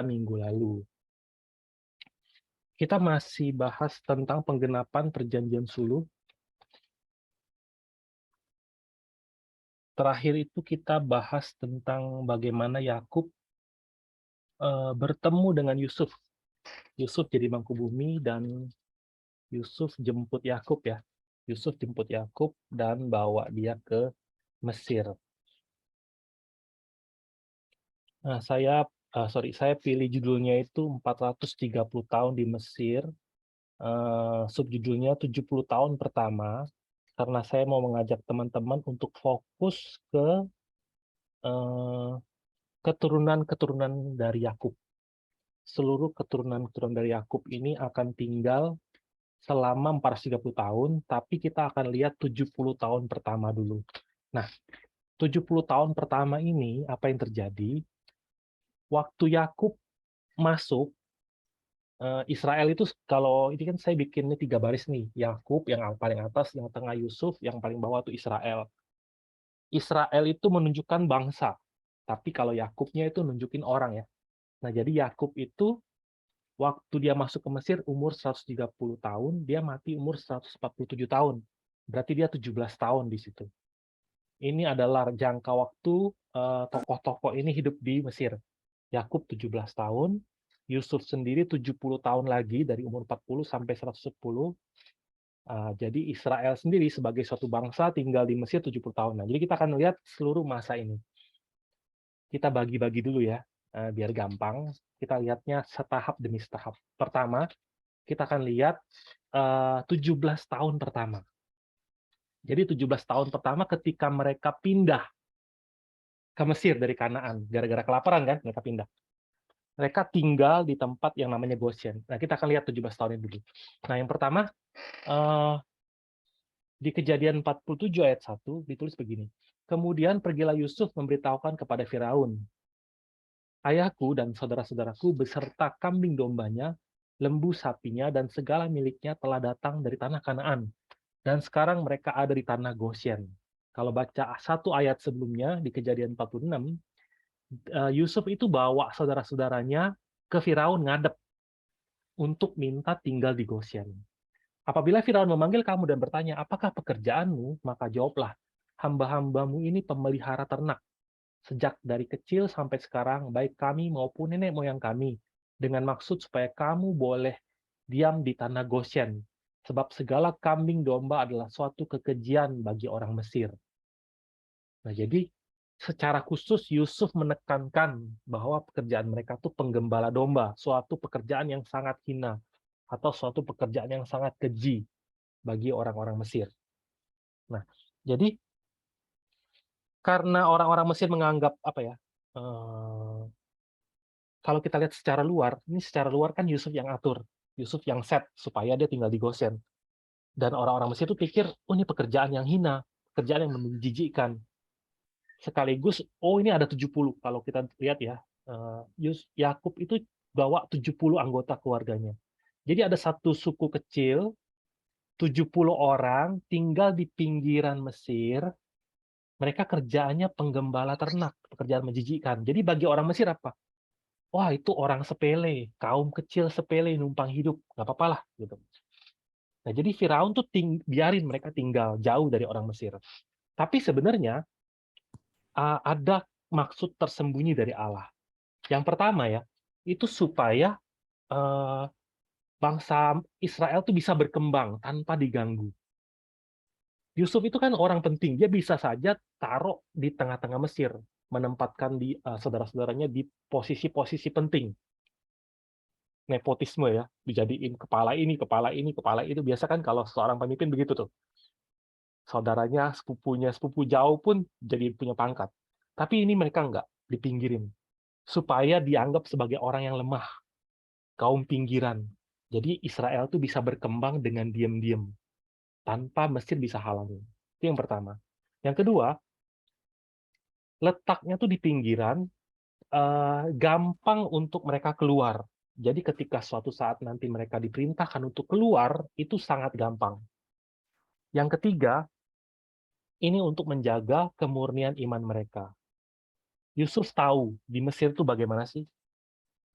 minggu lalu. Kita masih bahas tentang penggenapan perjanjian suluh. Terakhir itu kita bahas tentang bagaimana Yakub bertemu dengan Yusuf. Yusuf jadi Mangkubumi dan Yusuf jemput Yakub ya. Yusuf jemput Yakub dan bawa dia ke Mesir. Nah, saya pilih judulnya itu 430 tahun di Mesir. Subjudulnya 70 tahun pertama, karena saya mau mengajak teman-teman untuk fokus ke keturunan-keturunan dari Yakub. Seluruh keturunan-keturunan dari Yakub ini akan tinggal selama 430 tahun, tapi kita akan lihat 70 tahun pertama dulu. Nah, 70 tahun pertama ini apa yang terjadi? Waktu Yakub masuk, Israel itu, kalau ini kan saya bikinnya 3 baris nih, Yakub yang paling atas, yang tengah Yusuf, yang paling bawah itu Israel. Israel itu menunjukkan bangsa, tapi kalau Yakubnya itu nunjukin orang ya. Nah, jadi Yakub itu waktu dia masuk ke Mesir umur 130 tahun, dia mati umur 147 tahun. Berarti dia 17 tahun di situ. Ini adalah jangka waktu tokoh-tokoh ini hidup di Mesir. Yakub 17 tahun, Yusuf sendiri 70 tahun lagi dari umur 40 sampai 110. Jadi Israel sendiri sebagai suatu bangsa tinggal di Mesir 70 tahun. Nah, jadi kita akan lihat seluruh masa ini. Kita bagi-bagi dulu ya, biar gampang. Kita lihatnya setahap demi setahap. Pertama, kita akan lihat 17 tahun pertama. Jadi 17 tahun pertama ketika mereka pindah ke Mesir dari Kanaan. Gara-gara kelaparan kan, mereka pindah. Mereka tinggal di tempat yang namanya Goshen. Nah, kita akan lihat 17 tahun ini dulu. Nah, yang pertama, di Kejadian 47 ayat 1 ditulis begini. Kemudian pergilah Yusuf memberitahukan kepada Firaun, ayahku dan saudara-saudaraku beserta kambing dombanya, lembu sapinya, dan segala miliknya telah datang dari tanah Kanaan. Dan sekarang mereka ada di tanah Goshen. Kalau baca satu ayat sebelumnya, di Kejadian 46, Yusuf itu bawa saudara-saudaranya ke Firaun ngadep untuk minta tinggal di Goshen. Apabila Firaun memanggil kamu dan bertanya, apakah pekerjaanmu? Maka jawablah, hamba-hambamu ini pemelihara ternak. Sejak dari kecil sampai sekarang, baik kami maupun nenek moyang kami, dengan maksud supaya kamu boleh diam di tanah Goshen, sebab segala kambing domba adalah suatu kekejian bagi orang Mesir. Nah, jadi secara khusus Yusuf menekankan bahwa pekerjaan mereka itu penggembala domba, suatu pekerjaan yang sangat hina, atau suatu pekerjaan yang sangat keji bagi orang-orang Mesir. Nah, jadi karena orang-orang Mesir menganggap apa ya? Kalau kita lihat secara luar kan Yusuf yang atur, Yusuf yang set supaya dia tinggal di Goshen. Dan orang-orang Mesir itu pikir, oh ini pekerjaan yang hina, pekerjaan yang menjijikkan. Sekaligus, oh ini ada 70, kalau kita lihat ya, Yakub itu bawa 70 anggota keluarganya. Jadi ada satu suku kecil, 70 orang, tinggal di pinggiran Mesir, mereka kerjaannya penggembala ternak, pekerjaan menjijikkan. Jadi bagi orang Mesir apa? Wah, itu orang sepele, kaum kecil sepele numpang hidup, nggak apa-apa lah gitu. Nah, jadi Firaun tuh biarin mereka tinggal jauh dari orang Mesir. Tapi sebenarnya ada maksud tersembunyi dari Allah. Yang pertama ya, itu supaya bangsa Israel tuh bisa berkembang tanpa diganggu. Yusuf itu kan orang penting, dia bisa saja taruh di tengah-tengah Mesir, menempatkan di saudara-saudaranya di posisi-posisi penting. Nepotisme ya, dijadiin kepala ini, kepala ini, kepala itu. Biasa kan kalau seorang pemimpin begitu tuh. Saudaranya, sepupunya, sepupu jauh pun jadi punya pangkat. Tapi ini mereka nggak, dipinggirin. Supaya dianggap sebagai orang yang lemah, kaum pinggiran. Jadi Israel tuh bisa berkembang dengan diam-diam, tanpa Mesir bisa halangi. Itu yang pertama. Yang kedua, letaknya tuh di pinggiran, gampang untuk mereka keluar. Jadi ketika suatu saat nanti mereka diperintahkan untuk keluar, itu sangat gampang. Yang ketiga, ini untuk menjaga kemurnian iman mereka. Yusuf tahu di Mesir itu bagaimana sih?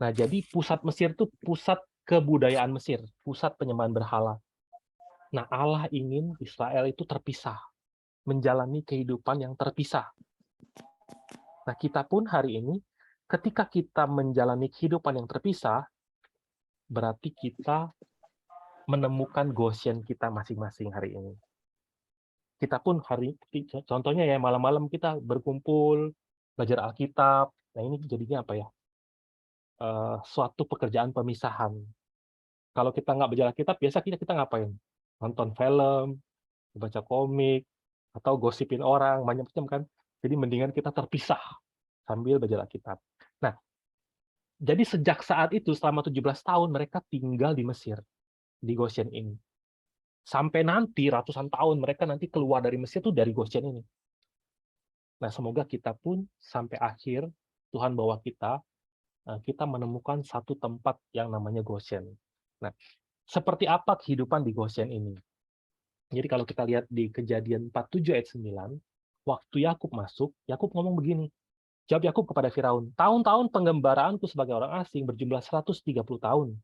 Nah, jadi pusat Mesir itu pusat kebudayaan Mesir, pusat penyembahan berhala. Nah, Allah ingin Israel itu terpisah, menjalani kehidupan yang terpisah. Nah, kita pun hari ini, ketika kita menjalani kehidupan yang terpisah, berarti kita menemukan Goshen kita masing-masing hari ini. Kita pun contohnya ya, malam-malam kita berkumpul, belajar Alkitab. Nah, ini jadinya apa ya? Suatu pekerjaan pemisahan. Kalau kita nggak belajar Alkitab, biasa kita ngapain? Nonton film, baca komik, atau gosipin orang, macam-macam kan. Jadi mendingan kita terpisah sambil belajar Alkitab. Nah, jadi sejak saat itu selama 17 tahun mereka tinggal di Mesir, di Goshen ini. Sampai nanti ratusan tahun mereka nanti keluar dari Mesir tuh dari Goshen ini. Nah, semoga kita pun sampai akhir Tuhan bawa kita menemukan satu tempat yang namanya Goshen. Nah, seperti apa kehidupan di Goshen ini? Jadi kalau kita lihat di Kejadian 47 ayat 9, waktu Yakub masuk, Yakub ngomong begini. Jawab Yakub kepada Firaun, "Tahun-tahun penggembaraanku sebagai orang asing berjumlah 130 tahun.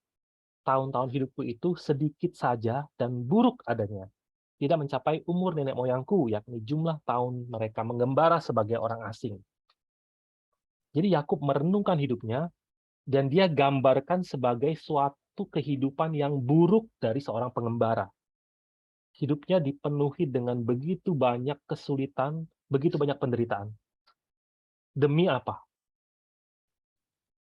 Tahun-tahun hidupku itu sedikit saja dan buruk adanya. Tidak mencapai umur nenek moyangku, yakni jumlah tahun mereka menggembara sebagai orang asing." Jadi Yakub merenungkan hidupnya, dan dia gambarkan sebagai suatu kehidupan yang buruk dari seorang pengembara. Hidupnya dipenuhi dengan begitu banyak kesulitan, begitu banyak penderitaan. Demi apa?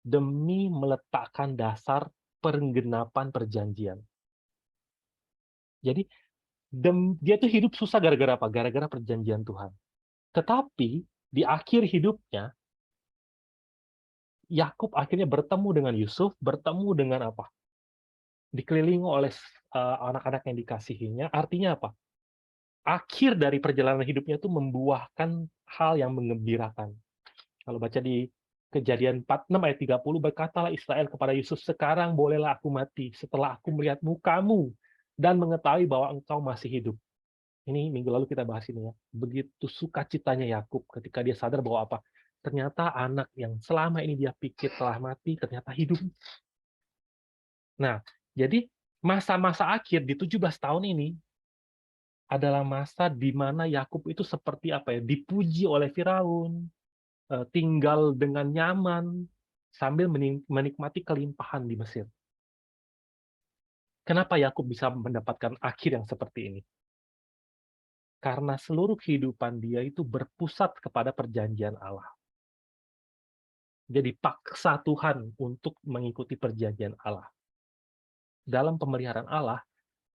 Demi meletakkan dasar penggenapan perjanjian. Jadi dia tuh hidup susah gara-gara apa? Gara-gara perjanjian Tuhan. Tetapi di akhir hidupnya, Yakub akhirnya bertemu dengan Yusuf, bertemu dengan apa? Dikelilingi oleh anak-anak yang dikasihinya. Artinya apa? Akhir dari perjalanan hidupnya itu membuahkan hal yang menggembirakan. Kalau baca di Kejadian 46 ayat 30, berkatalah Israel kepada Yusuf, "Sekarang bolehlah aku mati setelah aku melihat mukamu dan mengetahui bahwa engkau masih hidup." Ini minggu lalu kita bahas ini ya. Begitu sukacitanya Yakub ketika dia sadar bahwa apa? Ternyata anak yang selama ini dia pikir telah mati, ternyata hidup. Nah, jadi masa-masa akhir di 17 tahun ini adalah masa di mana Yakub itu seperti apa ya? Dipuji oleh Firaun, tinggal dengan nyaman sambil menikmati kelimpahan di Mesir. Kenapa Yakub bisa mendapatkan akhir yang seperti ini? Karena seluruh kehidupan dia itu berpusat kepada perjanjian Allah. Jadi paksa Tuhan untuk mengikuti perjanjian Allah. Dalam pemeliharaan Allah,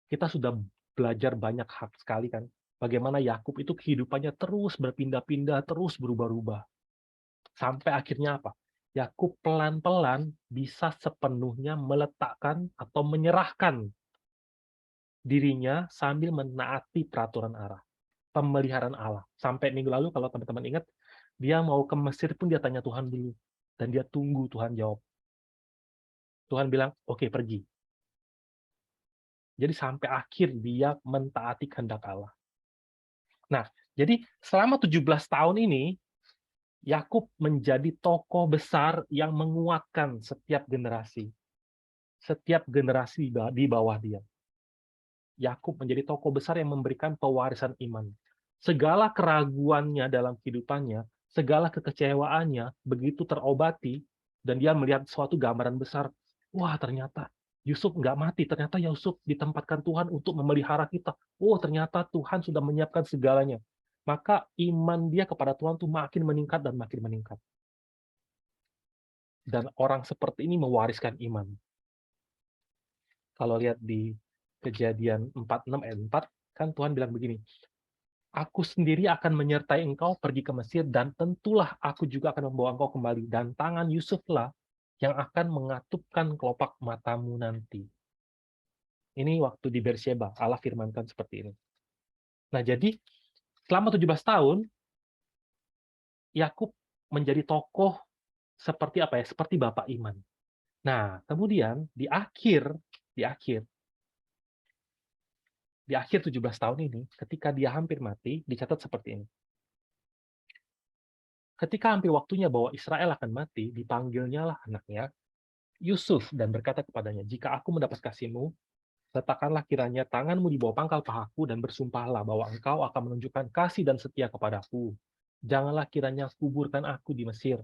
kita sudah belajar banyak hal sekali kan. Bagaimana Yakub itu kehidupannya terus berpindah-pindah, terus berubah-ubah. Sampai akhirnya apa? Yakub pelan-pelan bisa sepenuhnya meletakkan atau menyerahkan dirinya sambil menaati peraturan Allah, pemeliharaan Allah. Sampai minggu lalu kalau teman-teman ingat, dia mau ke Mesir pun dia tanya Tuhan dulu. Dan dia tunggu Tuhan jawab. Tuhan bilang, "Oke, pergi." Jadi sampai akhir dia mentaati kehendak Allah. Nah, jadi selama 17 tahun ini, Yakub menjadi tokoh besar yang menguatkan setiap generasi. Setiap generasi di bawah dia. Yakub menjadi tokoh besar yang memberikan pewarisan iman. Segala keraguannya dalam kehidupannya, segala kekecewaannya begitu terobati, dan dia melihat suatu gambaran besar. Wah, ternyata Yusuf nggak mati. Ternyata Yusuf ditempatkan Tuhan untuk memelihara kita. Oh, ternyata Tuhan sudah menyiapkan segalanya. Maka iman dia kepada Tuhan tuh makin meningkat dan makin meningkat. Dan orang seperti ini mewariskan iman. Kalau lihat di Kejadian 46 ayat 4, kan Tuhan bilang begini, "Aku sendiri akan menyertai engkau pergi ke Mesir, dan tentulah aku juga akan membawa engkau kembali, dan tangan Yusuflah yang akan mengatupkan kelopak matamu nanti." Ini waktu di Beersheba, Allah firmankan seperti ini. Nah, jadi selama 17 tahun, Yakub menjadi tokoh seperti apa ya? Seperti bapak iman. Nah, kemudian di akhir 17 tahun ini, ketika dia hampir mati, dicatat seperti ini. Ketika hampir waktunya bahwa Israel akan mati, dipanggilnya lah anaknya, Yusuf dan berkata kepadanya, "Jika aku mendapat kasihmu, letakkanlah kiranya tanganmu di bawah pangkal pahaku dan bersumpahlah bahwa engkau akan menunjukkan kasih dan setia kepadaku. Janganlah kiranya kuburkan aku di Mesir,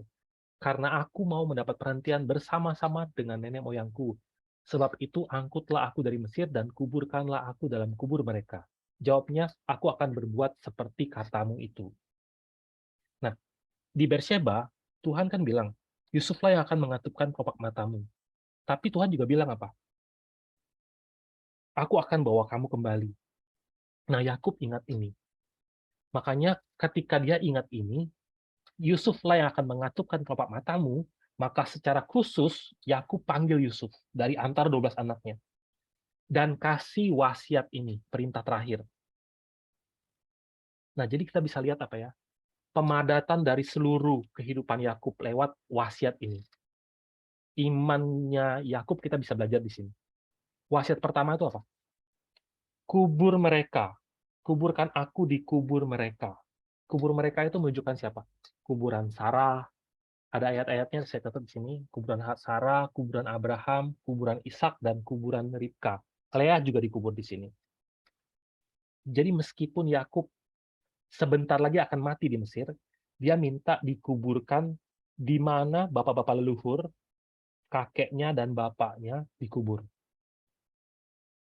karena aku mau mendapat perhentian bersama-sama dengan nenek moyangku. Sebab itu angkutlah aku dari Mesir dan kuburkanlah aku dalam kubur mereka." Jawabnya, "Aku akan berbuat seperti katamu itu." Nah, di Beersheba, Tuhan kan bilang, Yusuflah yang akan mengatupkan kelopak matamu. Tapi Tuhan juga bilang apa? Aku akan bawa kamu kembali. Nah, Yakub ingat ini. Makanya ketika dia ingat ini, Yusuflah yang akan mengatupkan kelopak matamu, maka secara khusus Yakub panggil Yusuf dari antara 12 anaknya dan kasih wasiat ini, perintah terakhir. Nah, jadi kita bisa lihat apa ya? Pemadatan dari seluruh kehidupan Yakub lewat wasiat ini. Imannya Yakub kita bisa belajar di sini. Wasiat pertama itu apa? Kubur mereka. Kuburkan aku di kubur mereka. Kubur mereka itu menunjukkan siapa? Kuburan Sarah, ada ayat-ayatnya saya catat di sini, kuburan Sarah, kuburan Abraham, kuburan Ishak, dan kuburan Ribka. Lea juga dikubur di sini. Jadi meskipun Yakub sebentar lagi akan mati di Mesir, dia minta dikuburkan di mana bapak-bapak leluhur, kakeknya dan bapaknya dikubur.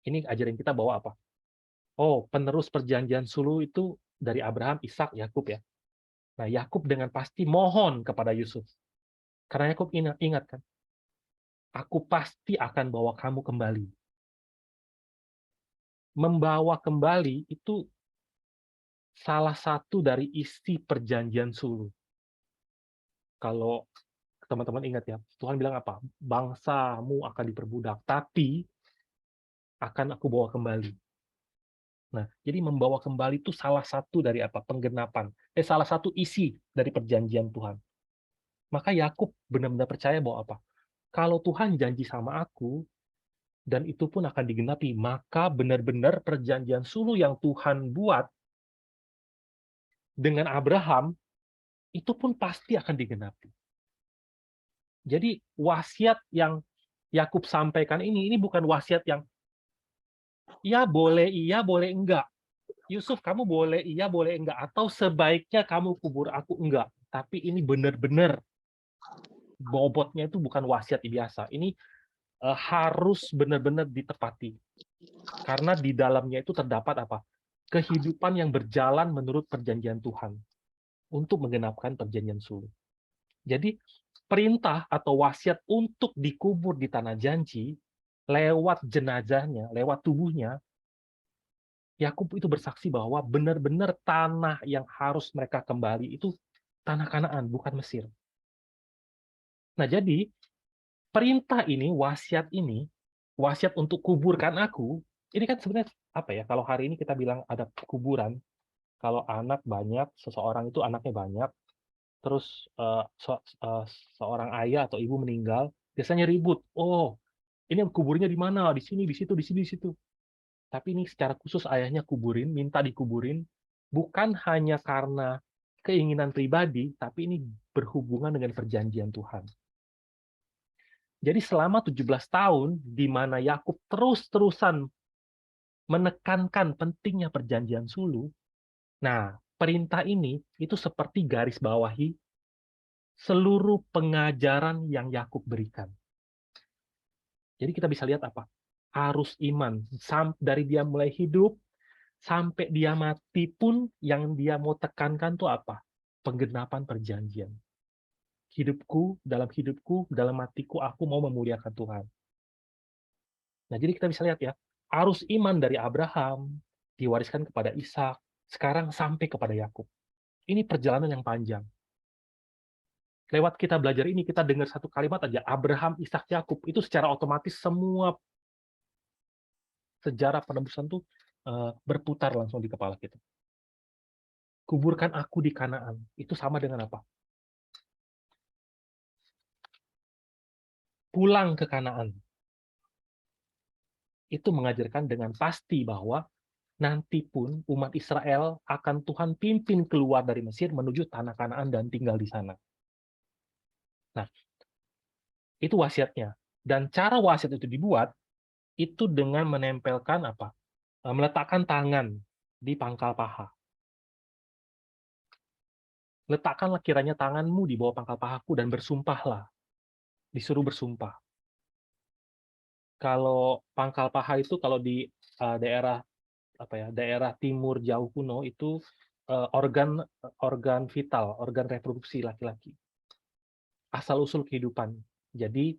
Ini ajarin kita bahwa apa? Oh, penerus perjanjian sulu itu dari Abraham, Ishak, Yakub ya. Nah, Yakub dengan pasti mohon kepada Yusuf. Karena Yakub ingat kan, aku pasti akan bawa kamu kembali. Membawa kembali itu salah satu dari isi perjanjian sulu. Kalau teman-teman ingat ya, Tuhan bilang apa? Bangsamu akan diperbudak, tapi akan aku bawa kembali. Nah, jadi membawa kembali itu salah satu dari apa? Penggenapan. Salah satu isi dari perjanjian Tuhan. Maka Yakub benar-benar percaya bahwa apa? Kalau Tuhan janji sama aku, dan itu pun akan digenapi, maka benar-benar perjanjian sulu yang Tuhan buat dengan Abraham, itu pun pasti akan digenapi. Jadi wasiat yang Yakub sampaikan ini bukan wasiat yang ya boleh enggak. Yusuf, kamu boleh iya, boleh enggak. Atau sebaiknya kamu kubur aku, enggak. Tapi ini benar-benar bobotnya itu bukan wasiat biasa. Ini harus benar-benar ditepati. Karena di dalamnya itu terdapat apa? Kehidupan yang berjalan menurut perjanjian Tuhan untuk menggenapkan perjanjian sulu. Jadi perintah atau wasiat untuk dikubur di tanah janji lewat jenazahnya, lewat tubuhnya, Yakub itu bersaksi bahwa benar-benar tanah yang harus mereka kembali itu tanah Kanaan, bukan Mesir. Nah, jadi perintah ini, wasiat untuk kuburkan aku, ini kan sebenarnya apa ya? Kalau hari ini kita bilang ada kuburan, kalau anak banyak, seseorang itu anaknya banyak, terus seorang ayah atau ibu meninggal, biasanya ribut. Oh, ini kuburnya di mana? Di sini, di situ, di sini, di situ. Tapi ini secara khusus ayahnya kuburin, minta dikuburin, bukan hanya karena keinginan pribadi, tapi ini berhubungan dengan perjanjian Tuhan. Jadi selama 17 tahun, di mana Yakub terus-terusan menekankan pentingnya perjanjian sulu, nah, perintah ini itu seperti garis bawahi seluruh pengajaran yang Yakub berikan. Jadi kita bisa lihat apa? Harus iman. Dari dia mulai hidup, sampai dia mati pun yang dia mau tekankan tuh apa? Penggenapan perjanjian. Hidupku, dalam matiku, aku mau memuliakan Tuhan. Nah, jadi kita bisa lihat ya, arus iman dari Abraham, diwariskan kepada Ishak, sekarang sampai kepada Yakub. Ini perjalanan yang panjang. Lewat kita belajar ini, kita dengar satu kalimat aja, Abraham, Ishak, Yakub, itu secara otomatis semua sejarah penebusan tuh berputar langsung di kepala kita. Kuburkan aku di Kanaan, itu sama dengan apa? Pulang ke Kanaan. Itu mengajarkan dengan pasti bahwa nanti pun umat Israel akan Tuhan pimpin keluar dari Mesir menuju tanah Kanaan dan tinggal di sana. Nah, itu wasiatnya. Dan cara wasiat itu dibuat, itu dengan menempelkan apa? Meletakkan tangan di pangkal paha. Letakkanlah kiranya tanganmu di bawah pangkal pahaku dan bersumpahlah. Disuruh bersumpah. Kalau pangkal paha itu kalau di daerah apa ya, daerah timur jauh kuno itu organ organ vital, organ reproduksi laki-laki. Asal-usul kehidupan. Jadi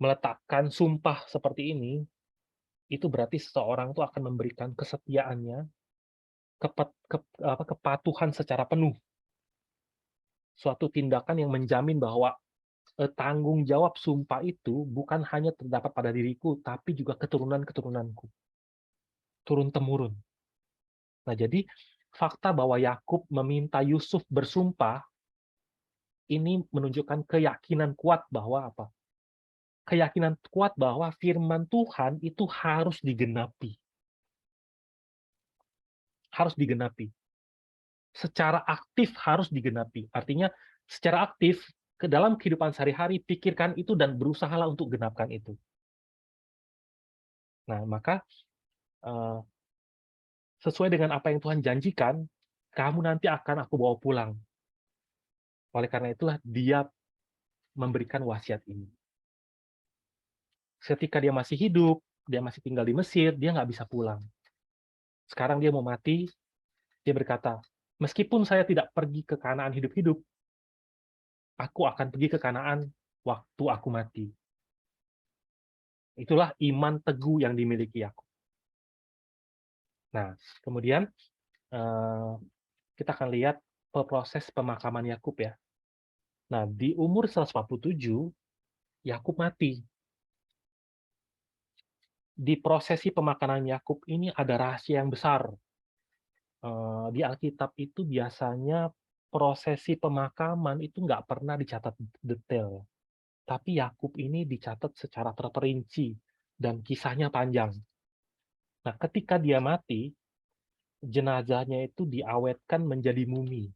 meletakkan sumpah seperti ini itu berarti seseorang itu akan memberikan kesetiaannya, kepatuhan secara penuh, suatu tindakan yang menjamin bahwa tanggung jawab sumpah itu bukan hanya terdapat pada diriku, tapi juga keturunan-keturunanku, turun-temurun. Nah, jadi fakta bahwa Yakub meminta Yusuf bersumpah ini menunjukkan keyakinan kuat bahwa apa? Keyakinan kuat bahwa firman Tuhan itu harus digenapi. Harus digenapi. Secara aktif harus digenapi. Artinya secara aktif ke dalam kehidupan sehari-hari pikirkan itu dan berusahalah untuk genapkan itu. Nah, maka sesuai dengan apa yang Tuhan janjikan, kamu nanti akan aku bawa pulang. Oleh karena itulah dia memberikan wasiat ini. Ketika dia masih hidup, dia masih tinggal di Mesir, dia nggak bisa pulang. Sekarang dia mau mati, dia berkata, meskipun saya tidak pergi ke Kanaan hidup-hidup, aku akan pergi ke Kanaan waktu aku mati. Itulah iman teguh yang dimiliki Yakub. Nah, kemudian kita akan lihat proses pemakaman Yakub ya. Nah, di umur 147, Yakub mati. Di prosesi pemakaman Yakub ini ada rahasia yang besar. Di Alkitab itu biasanya prosesi pemakaman itu nggak pernah dicatat detail. Tapi Yakub ini dicatat secara terperinci dan kisahnya panjang. Nah, ketika dia mati, jenazahnya itu diawetkan menjadi mumi.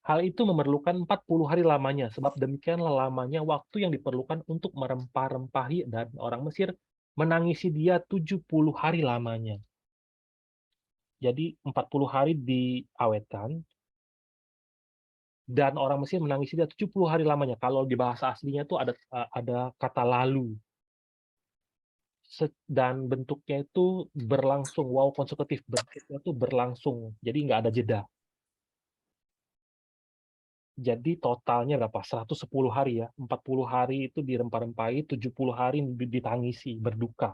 Hal itu memerlukan 40 hari lamanya, sebab demikianlah lamanya waktu yang diperlukan untuk merempah-rempahi dan orang Mesir menangisi dia 70 hari lamanya. Jadi 40 hari diawetkan, dan orang Mesir menangisi dia 70 hari lamanya. Kalau di bahasa aslinya itu ada kata lalu. Dan bentuknya itu berlangsung, wow konsekutif, bentuknya itu berlangsung, jadi nggak ada jeda. Jadi totalnya berapa? 110 hari ya. 40 hari itu dirempah-rempahi, 70 hari ditangisi, berduka.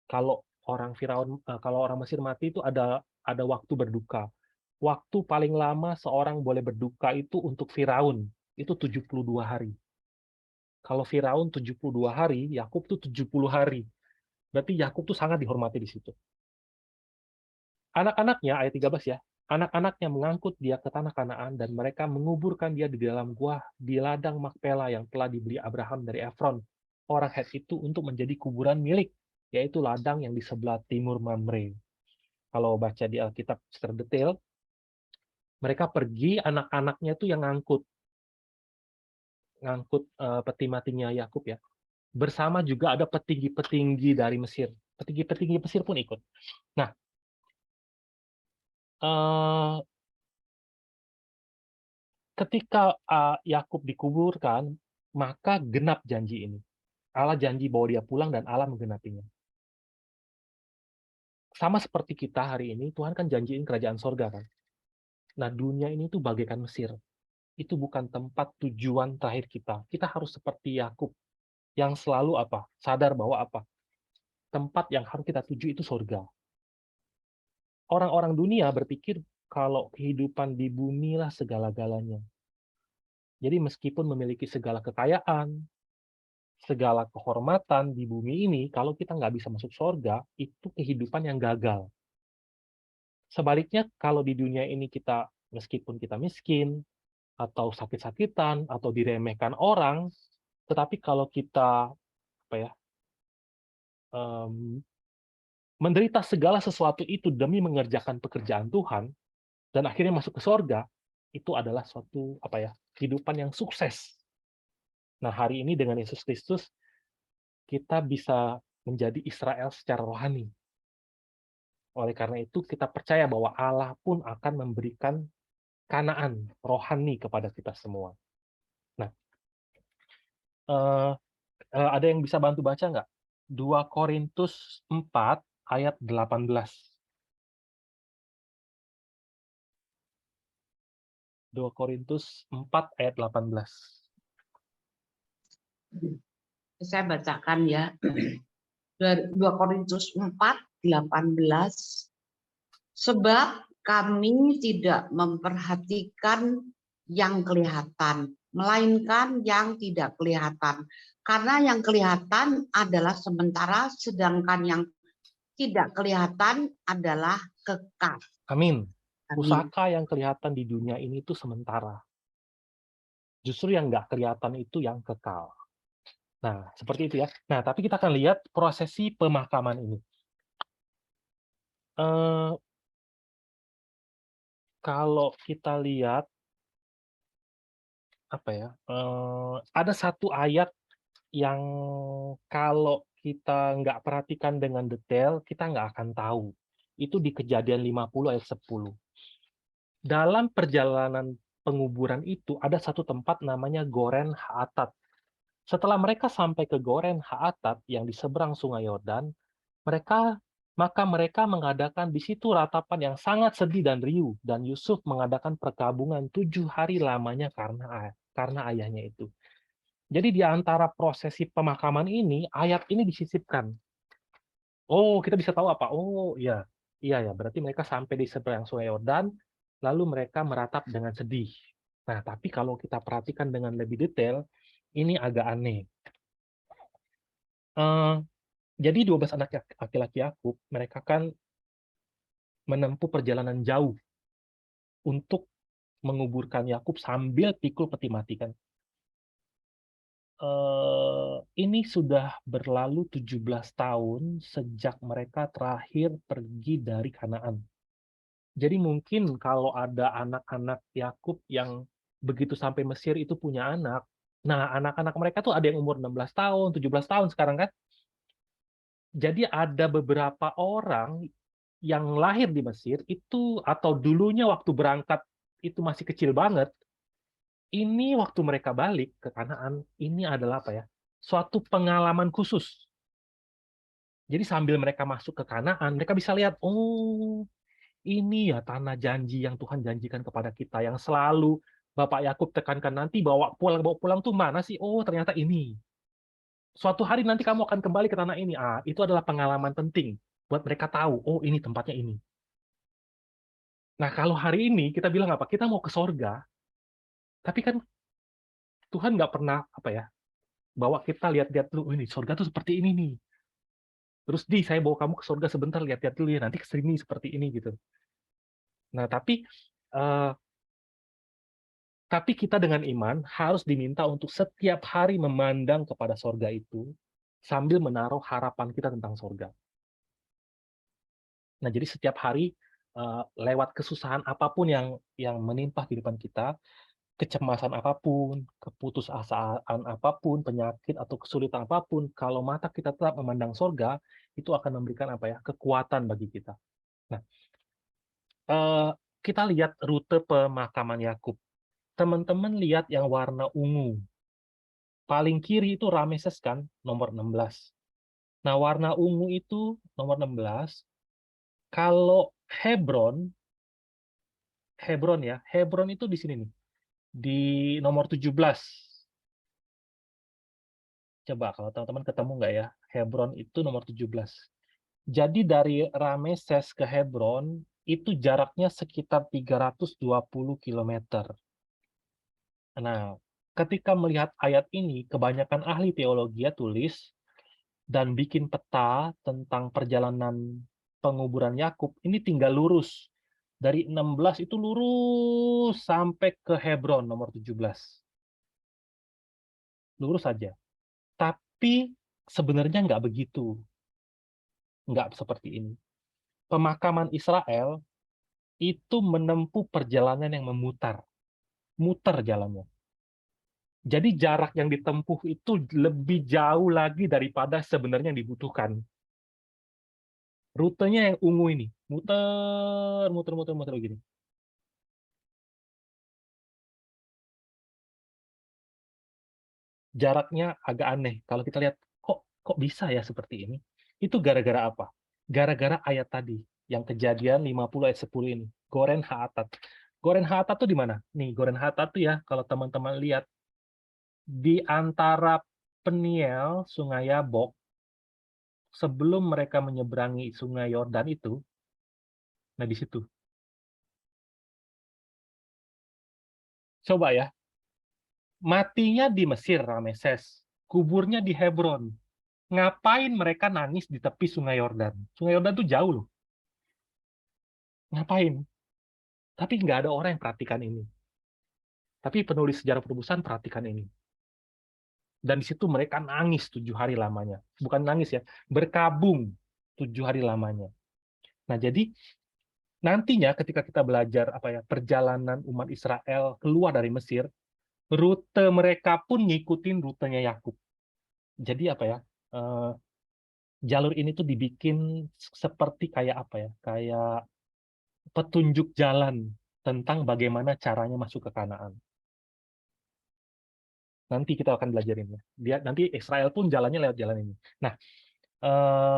Kalau kalau orang Mesir mati itu ada waktu berduka. Waktu paling lama seorang boleh berduka itu untuk Firaun, itu 72 hari. Kalau Firaun 72 hari, Yakub tuh 70 hari. Berarti Yakub tuh sangat dihormati di situ. Anak-anaknya, ayat 13 ya, anak-anaknya mengangkut dia ke tanah Kanaan dan mereka menguburkan dia di dalam gua di ladang Makpela yang telah dibeli Abraham dari Efron, orang Het itu, untuk menjadi kuburan milik, yaitu ladang yang di sebelah timur Mamre. Kalau baca di Alkitab secara detail, mereka pergi, anak-anaknya itu yang ngangkut peti matinya Yakub ya. Bersama juga ada petinggi-petinggi dari Mesir. Petinggi-petinggi Mesir pun ikut. Nah, ketika Yakub dikuburkan, maka genap janji ini. Allah janji bahwa dia pulang dan Allah menggenapinya. Sama seperti kita hari ini, Tuhan kan janjiin kerajaan sorga kan. Nah, dunia ini tuh bagaikan Mesir. Itu bukan tempat tujuan terakhir kita. Kita harus seperti Yakub yang selalu apa? Sadar bahwa apa? Tempat yang harus kita tuju itu sorga. Orang-orang dunia berpikir kalau kehidupan di bumi lah segala-galanya. Jadi meskipun memiliki segala kekayaan, segala kehormatan di bumi ini, kalau kita nggak bisa masuk surga, itu kehidupan yang gagal. Sebaliknya, kalau di dunia ini kita, meskipun kita miskin, atau sakit-sakitan, atau diremehkan orang, tetapi kalau kita apa ya, menderita segala sesuatu itu demi mengerjakan pekerjaan Tuhan, dan akhirnya masuk ke surga, itu adalah suatu apa ya, kehidupan yang sukses. Nah, hari ini dengan Yesus Kristus, kita bisa menjadi Israel secara rohani. Oleh karena itu, kita percaya bahwa Allah pun akan memberikan Kanaan rohani kepada kita semua. Nah, eh, ada yang bisa bantu baca nggak? 2 Korintus 4 ayat 18. 2 Korintus 4 ayat 18. Saya bacakan ya. 2 Korintus 4:18. Sebab kami tidak memperhatikan yang kelihatan, melainkan yang tidak kelihatan. Karena yang kelihatan adalah sementara, sedangkan yang tidak kelihatan adalah kekal. Amin. Amin. Pusaka yang kelihatan di dunia ini itu sementara. Justru yang nggak kelihatan itu yang kekal. Nah, seperti itu ya. Nah, tapi kita akan lihat prosesi pemakaman ini. Kalau kita lihat, apa ya, ada satu ayat yang kalau kita nggak perhatikan dengan detail, kita nggak akan tahu. Itu di Kejadian 50 ayat 10. Dalam perjalanan penguburan itu, ada satu tempat namanya Goren Haatat. Setelah mereka sampai ke Goren Haatat yang di seberang Sungai Yordan, maka mereka mengadakan di situ ratapan yang sangat sedih dan riuh, dan Yusuf mengadakan perkabungan 7 hari lamanya karena ayahnya itu. Jadi di antara prosesi pemakaman ini, ayat ini disisipkan. Oh, kita bisa tahu apa? Oh, iya. Iya ya, berarti mereka sampai di seberang Sungai Yordan, lalu mereka meratap dengan sedih. Nah, tapi kalau kita perhatikan dengan lebih detail, ini agak aneh. Jadi 12 anak laki-laki Yakub, mereka kan menempuh perjalanan jauh untuk menguburkan Yakub sambil pikul peti mati kan. Ini sudah berlalu 17 tahun sejak mereka terakhir pergi dari Kanaan. Jadi mungkin kalau ada anak-anak Yakub yang begitu sampai Mesir itu punya anak, nah anak-anak mereka tuh ada yang umur 16 tahun, 17 tahun sekarang kan. Jadi ada beberapa orang yang lahir di Mesir itu, atau dulunya waktu berangkat itu masih kecil banget, ini waktu mereka balik ke Kanaan, ini adalah apa ya? Suatu pengalaman khusus. Jadi sambil mereka masuk ke Kanaan, mereka bisa lihat, oh, ini ya tanah janji yang Tuhan janjikan kepada kita, yang selalu Bapak Yakub tekankan, nanti bawa pulang tuh mana sih? Oh, ternyata ini. Suatu hari nanti kamu akan kembali ke tanah ini. Ah, itu adalah pengalaman penting buat mereka tahu, oh ini tempatnya ini. Nah, kalau hari ini kita bilang apa? Kita mau ke sorga, tapi kan Tuhan nggak pernah apa ya, bawa kita lihat-lihat dulu, oh, ini sorga tuh seperti ini nih. Terus saya bawa kamu ke sorga sebentar, lihat-lihat dulu ya, nanti ke sini seperti ini gitu. Nah, eh, tapi kita dengan iman harus diminta untuk setiap hari memandang kepada sorga itu sambil menaruh harapan kita tentang sorga. Nah, jadi setiap hari lewat kesusahan apapun yang menimpa kehidupan kita, kecemasan apapun, keputusasaan apapun, penyakit atau kesulitan apapun, kalau mata kita tetap memandang sorga, itu akan memberikan apa ya, kekuatan bagi kita. Nah, kita lihat rute pemakaman Yakub. Teman-teman lihat yang warna ungu. Paling kiri itu Rameses kan, nomor 16. Nah, warna ungu itu nomor 16. Kalau Hebron ya, Hebron itu di sini nih, di nomor 17. Coba kalau teman-teman ketemu nggak ya, Hebron itu nomor 17. Jadi dari Rameses ke Hebron itu jaraknya sekitar 320 km. Nah, ketika melihat ayat ini, kebanyakan ahli teologi tulis dan bikin peta tentang perjalanan penguburan Yakub, ini tinggal lurus. Dari 16 itu lurus sampai ke Hebron nomor 17. Lurus saja. Tapi sebenarnya nggak begitu. Nggak seperti ini. Pemakaman Israel itu menempuh perjalanan yang memutar. Muter jalannya. Jadi jarak yang ditempuh itu lebih jauh lagi daripada sebenarnya yang dibutuhkan. Rutenya yang ungu ini, muter, muter, muter, muter begini. Jaraknya agak aneh. Kalau kita lihat, kok bisa ya seperti ini? Itu gara-gara apa? Gara-gara ayat tadi, yang Kejadian 50 ayat 10 ini. Goren Haatat. Goren Haatat tuh di mana? Nih, Goren Haatat tuh ya, kalau teman-teman lihat, di antara Peniel, Sungai Yabok, sebelum mereka menyeberangi Sungai Yordan itu, nah di situ. Coba ya, matinya di Mesir, Rameses. Kuburnya di Hebron. Ngapain mereka nangis di tepi Sungai Yordan? Sungai Yordan tuh jauh loh. Ngapain? Tapi nggak ada orang yang perhatikan ini. Tapi penulis sejarah perubusan perhatikan ini. Dan di situ mereka nangis 7 hari lamanya. Bukan nangis ya, berkabung 7 hari lamanya. Nah, jadi nantinya ketika kita belajar perjalanan umat Israel keluar dari Mesir, rute mereka pun ngikutin rutenya Yakub. Jadi eh, jalur ini tuh dibikin seperti kayak petunjuk jalan tentang bagaimana caranya masuk ke Kanaan. Nanti kita akan belajarin ya. Nanti Israel pun jalannya lewat jalan ini. Nah,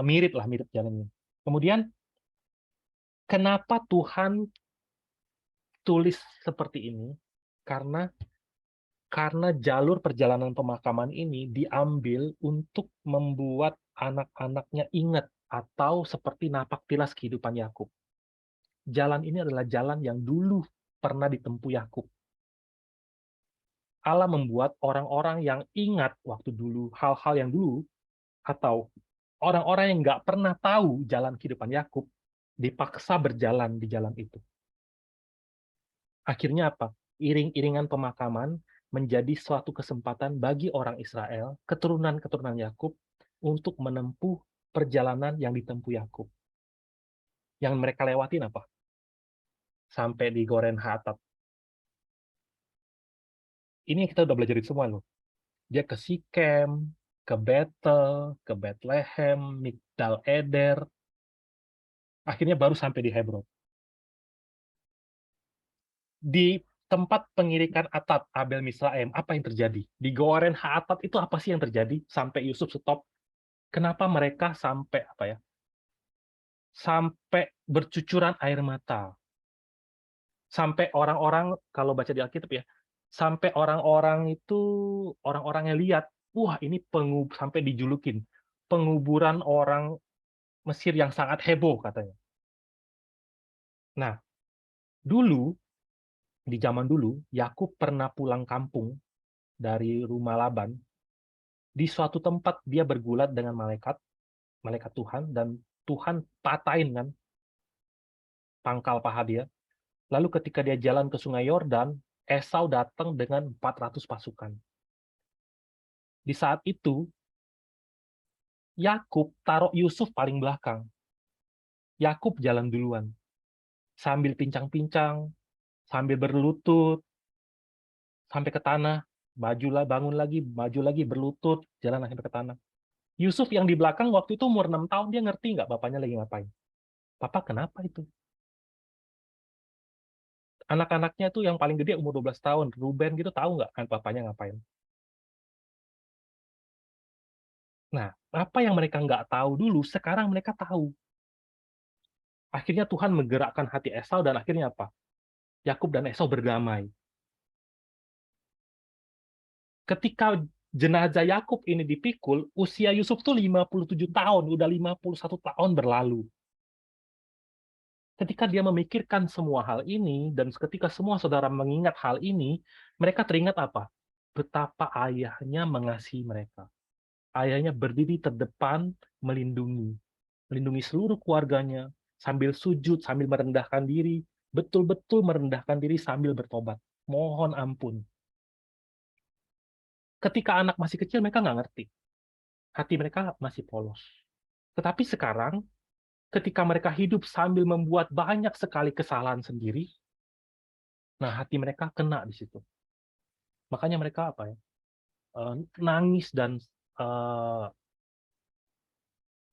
mirip jalannya. Kemudian kenapa Tuhan tulis seperti ini? Karena jalur perjalanan pemakaman ini diambil untuk membuat anak-anaknya ingat atau seperti napak tilas kehidupan Yakub. Jalan ini adalah jalan yang dulu pernah ditempuh Yakub. Allah membuat orang-orang yang ingat waktu dulu, hal-hal yang dulu, atau orang-orang yang nggak pernah tahu jalan kehidupan Yakub, dipaksa berjalan di jalan itu. Akhirnya apa? Iring-iringan pemakaman menjadi suatu kesempatan bagi orang Israel, keturunan-keturunan Yakub, untuk menempuh perjalanan yang ditempuh Yakub. Yang mereka lewatin apa? Sampai di Goren Hatat. Ini yang kita udah belajarin semua loh. Dia ke Sikem, ke Betel, ke Bethlehem, Migdal Eder, akhirnya baru sampai di Hebron. Di tempat pengirikan Atat, Abel Misraim, apa yang terjadi? Di Goren Haatat itu apa sih yang terjadi? Sampai Yusuf stop. Kenapa mereka sampai bercucuran air mata? Sampai orang-orang, kalau baca di Alkitab ya, sampai orang-orang itu, orang-orangnya lihat, wah ini sampai dijulukin, penguburan orang Mesir yang sangat heboh katanya. Nah, dulu, di zaman dulu, Yakub pernah pulang kampung dari rumah Laban. Di suatu tempat dia bergulat dengan malaikat Tuhan, dan Tuhan patahin kan pangkal paha dia. Lalu ketika dia jalan ke Sungai Yordan, Esau datang dengan 400 pasukan. Di saat itu, Yakub taruh Yusuf paling belakang. Yakub jalan duluan, sambil pincang-pincang, sambil berlutut, sampai ke tanah, majulah, bangun lagi, maju lagi, berlutut, jalan sampai ke tanah. Yusuf yang di belakang waktu itu umur 6 tahun, dia ngerti nggak bapaknya lagi ngapain? Papa kenapa itu? Anak-anaknya tuh yang paling gede umur 12 tahun, Ruben gitu, tahu nggak kan bapaknya ngapain? Nah, apa yang mereka nggak tahu dulu, sekarang mereka tahu. Akhirnya Tuhan menggerakkan hati Esau, dan akhirnya apa? Yakub dan Esau berdamai. Ketika jenazah Yakub ini dipikul, usia Yusuf tuh 57 tahun, udah 51 tahun berlalu. Ketika dia memikirkan semua hal ini, dan ketika semua saudara mengingat hal ini, mereka teringat apa? Betapa ayahnya mengasihi mereka. Ayahnya berdiri terdepan, melindungi seluruh keluarganya, sambil sujud, sambil merendahkan diri, betul-betul merendahkan diri sambil bertobat. Mohon ampun. Ketika anak masih kecil, mereka nggak ngerti. Hati mereka masih polos. Tetapi sekarang, ketika mereka hidup sambil membuat banyak sekali kesalahan sendiri, nah hati mereka kena di situ. Makanya mereka apa ya? nangis dan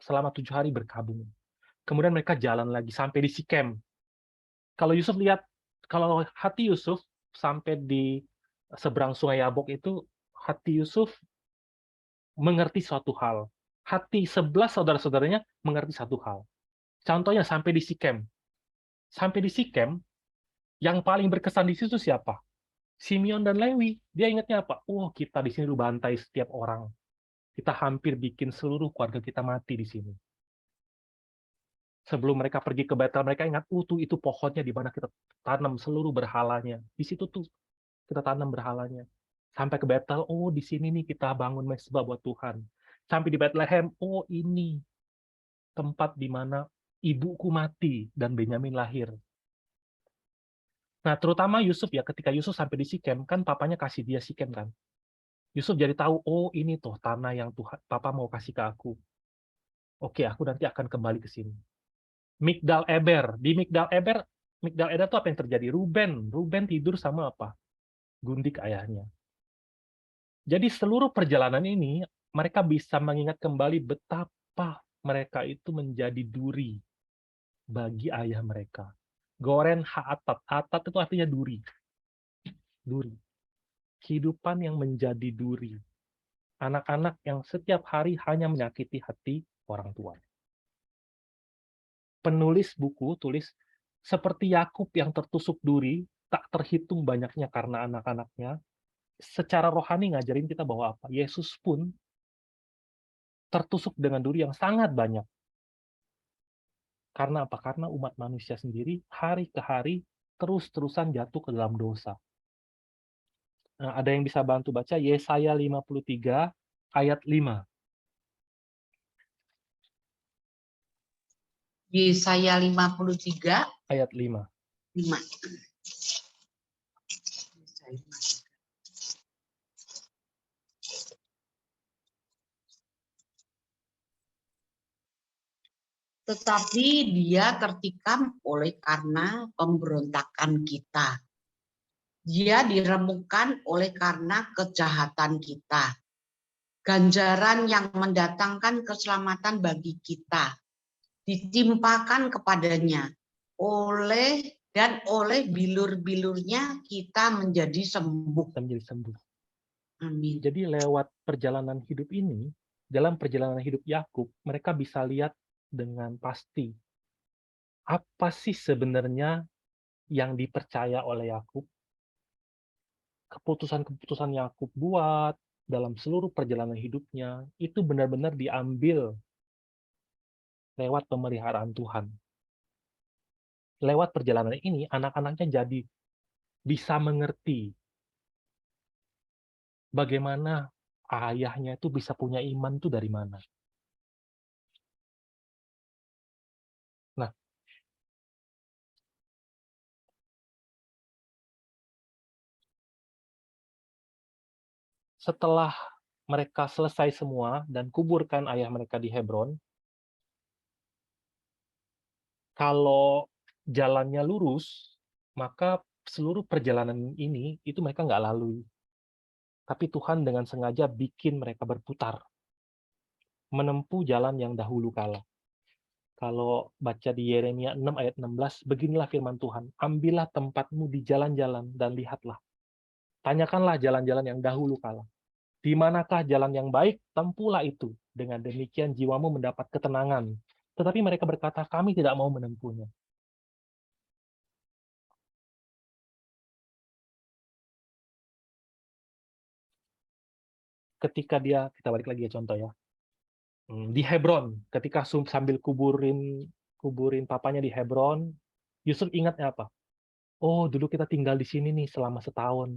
selama 7 hari berkabung. Kemudian mereka jalan lagi sampai di Sikem. Kalau Yusuf lihat, kalau hati Yusuf sampai di seberang Sungai Yabok itu, hati Yusuf mengerti suatu hal. Hati 11 saudara-saudaranya mengerti satu hal. Contohnya sampai di Sikem. Sampai di Sikem, yang paling berkesan di situ siapa? Simeon dan Lewi. Dia ingatnya apa? Oh, kita di sini bantai setiap orang. Kita hampir bikin seluruh keluarga kita mati di sini. Sebelum mereka pergi ke Betel, mereka ingat, tuh itu pohonnya di mana kita tanam seluruh berhalanya. Di situ tuh kita tanam berhalanya. Sampai ke Betel, oh di sini nih kita bangun mezbah buat Tuhan. Sampai di Bethlehem, oh ini tempat di mana ibuku mati dan Benyamin lahir. Nah, terutama Yusuf ya, ketika Yusuf sampai di Sikem, kan papanya kasih dia Sikem kan. Yusuf jadi tahu, oh ini tuh tanah yang Tuhan, papa mau kasih ke aku. Oke, aku nanti akan kembali ke sini. Migdal Eber. Di Migdal Eber tuh apa yang terjadi? Ruben tidur sama apa? Gundik ayahnya. Jadi seluruh perjalanan ini, mereka bisa mengingat kembali betapa mereka itu menjadi duri bagi ayah mereka. Goren haatat. Atat itu artinya duri. Duri. Kehidupan yang menjadi duri. Anak-anak yang setiap hari hanya menyakiti hati orang tua. Penulis buku tulis, seperti Yakub yang tertusuk duri, tak terhitung banyaknya karena anak-anaknya, secara rohani ngajarin kita bahwa apa? Yesus pun tertusuk dengan duri yang sangat banyak. Karena apa? Karena umat manusia sendiri hari ke hari terus-terusan jatuh ke dalam dosa. Nah, ada yang bisa bantu baca Yesaya 53 ayat 5. Yesaya 53 Ayat 5. 5. Tetapi dia tertikam oleh karena pemberontakan kita. Dia diremukkan oleh karena kejahatan kita. Ganjaran yang mendatangkan keselamatan bagi kita ditimpakan kepadanya. Oleh bilur-bilurnya kita menjadi sembuh. Amin. Jadi lewat perjalanan hidup ini, dalam perjalanan hidup Yakub, mereka bisa lihat dengan pasti apa sih sebenarnya yang dipercaya oleh Yakub, keputusan-keputusan yang Yakub buat dalam seluruh perjalanan hidupnya itu benar-benar diambil lewat pemeliharaan Tuhan. Lewat perjalanan ini, anak-anaknya jadi bisa mengerti bagaimana ayahnya itu bisa punya iman itu dari mana. Nah, setelah mereka selesai semua dan kuburkan ayah mereka di Hebron, kalau jalannya lurus, maka seluruh perjalanan ini itu mereka nggak lalui. Tapi Tuhan dengan sengaja bikin mereka berputar, menempuh jalan yang dahulu kala. Kalau baca di Yeremia 6 ayat 16, beginilah firman Tuhan, ambillah tempatmu di jalan-jalan dan lihatlah. Tanyakanlah jalan-jalan yang dahulu kala. Di manakah jalan yang baik, tempuhlah itu. Dengan demikian jiwamu mendapat ketenangan. Tetapi mereka berkata, kami tidak mau menempuhnya. Ketika kita balik lagi ya contoh ya. Di Hebron, ketika sambil kuburin papanya di Hebron, Yusuf ingatnya apa? Oh, dulu kita tinggal di sini nih selama setahun.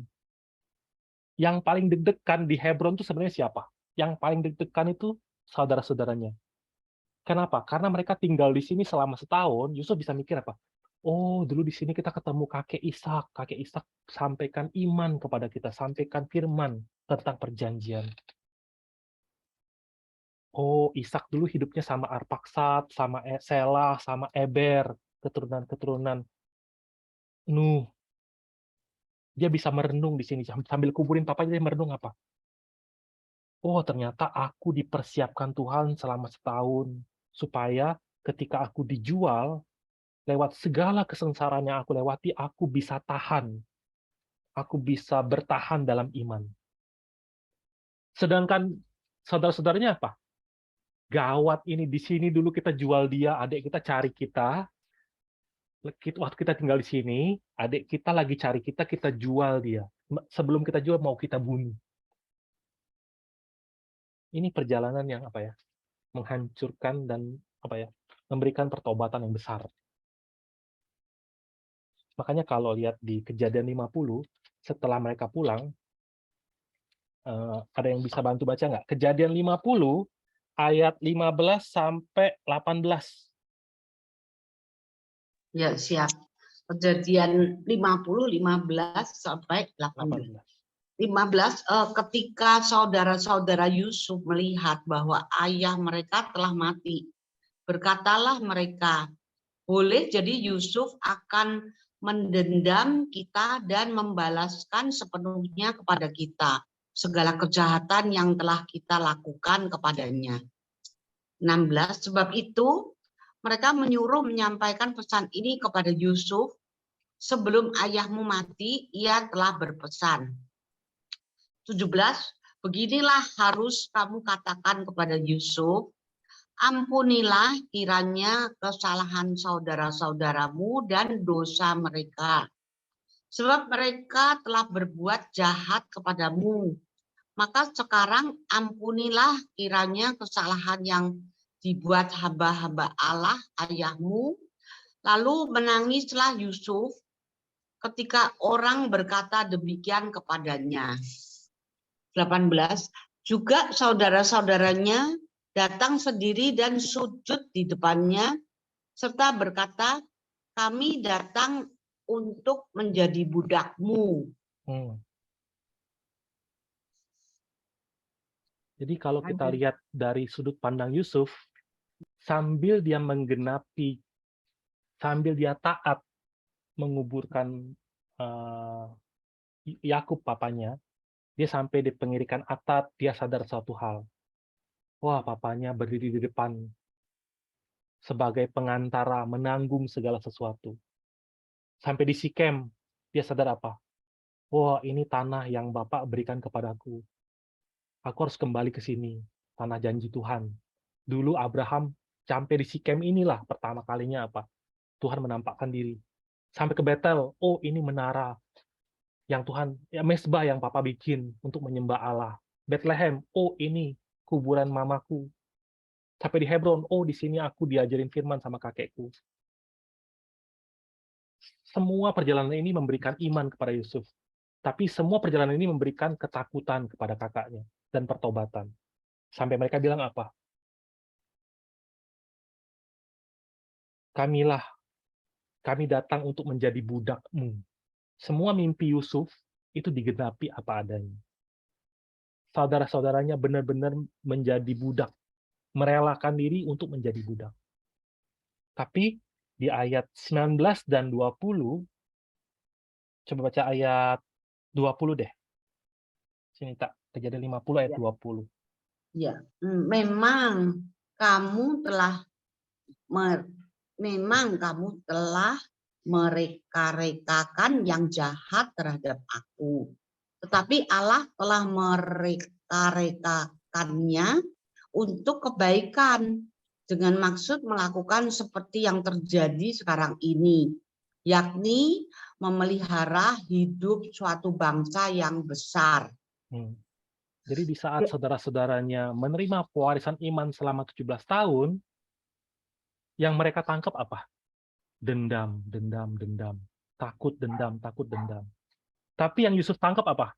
Yang paling deg-degan di Hebron itu sebenarnya siapa? Yang paling deg-degan itu saudara-saudaranya. Kenapa? Karena mereka tinggal di sini selama setahun, Yusuf bisa mikir apa? Oh, dulu di sini kita ketemu kakek Ishak. Kakek Ishak sampaikan iman kepada kita, sampaikan firman tentang perjanjian. Oh, Ishak dulu hidupnya sama Arpaksad, sama Selah, sama Eber, keturunan-keturunan Nuh. Dia bisa merenung di sini sambil kuburin papanya, dia merenung apa? oh ternyata aku dipersiapkan Tuhan selama setahun, supaya ketika aku dijual, lewat segala kesengsaraan yang aku lewati, aku bisa tahan, aku bisa bertahan dalam iman. Sedangkan saudara-saudaranya apa? Gawat ini, di sini dulu kita jual dia, adik kita cari kita, waktu kita tinggal di sini, adik kita lagi cari kita, kita jual dia. Sebelum kita jual, mau kita bunuh. Ini perjalanan yang apa ya? Menghancurkan dan apa ya? Memberikan pertobatan yang besar. Makanya kalau lihat di Kejadian 50, setelah mereka pulang, ada yang bisa bantu baca nggak? Kejadian 50 ayat 15 sampai 18. Ya, siap. Kejadian 50, 15 sampai 18. 15, ketika saudara-saudara Yusuf melihat bahwa ayah mereka telah mati, berkatalah mereka, boleh jadi Yusuf akan mendendam kita dan membalaskan sepenuhnya kepada kita segala kejahatan yang telah kita lakukan kepadanya. 16, sebab itu mereka menyuruh menyampaikan pesan ini kepada Yusuf. Sebelum ayahmu mati, ia telah berpesan. 17, beginilah harus kamu katakan kepada Yusuf, ampunilah kiranya kesalahan saudara-saudaramu dan dosa mereka. Sebab mereka telah berbuat jahat kepadamu. Maka sekarang ampunilah kiranya kesalahan yang dibuat hamba-hamba Allah ayahmu. Lalu menangislah Yusuf ketika orang berkata demikian kepadanya. 18, juga saudara-saudaranya datang sendiri dan sujud di depannya, serta berkata, kami datang untuk menjadi budakmu. Jadi kalau kita lihat dari sudut pandang Yusuf, sambil dia menggenapi, sambil dia taat menguburkan Yakub papanya, dia sampai di pengirikan Atad, dia sadar satu hal. Wah, papanya berdiri di depan sebagai pengantara, menanggung segala sesuatu. Sampai di Sikem, dia sadar apa? Wah, ini tanah yang Bapak berikan kepadaku. Aku harus kembali ke sini, tanah janji Tuhan. Dulu Abraham sampai di Sikem inilah pertama kalinya apa? Tuhan menampakkan diri. Sampai ke Betel, oh ini menara yang Tuhan, ya mesbah yang Papa bikin untuk menyembah Allah. Bethlehem, oh ini kuburan mamaku. Sampai di Hebron, oh di sini aku diajarin firman sama kakekku. Semua perjalanan ini memberikan iman kepada Yusuf. Tapi semua perjalanan ini memberikan ketakutan kepada kakaknya dan pertobatan. Sampai mereka bilang apa? Kami datang untuk menjadi budakmu. Semua mimpi Yusuf itu digenapi apa adanya. Saudara-saudaranya benar-benar menjadi budak, merelakan diri untuk menjadi budak. Tapi di ayat 19 dan 20, coba baca ayat 20 deh. Sini tak, Kejadian 50 ayat 20. Ya, memang kamu telah mereka-rekakan yang jahat terhadap aku. Tetapi Allah telah mereka-rekakannya untuk kebaikan dengan maksud melakukan seperti yang terjadi sekarang ini, yakni memelihara hidup suatu bangsa yang besar. Jadi di saat saudara-saudaranya menerima pewarisan iman selama 17 tahun, yang mereka tangkap apa? Dendam, dendam, dendam. Takut, dendam, takut, dendam. Tapi yang Yusuf tangkap apa?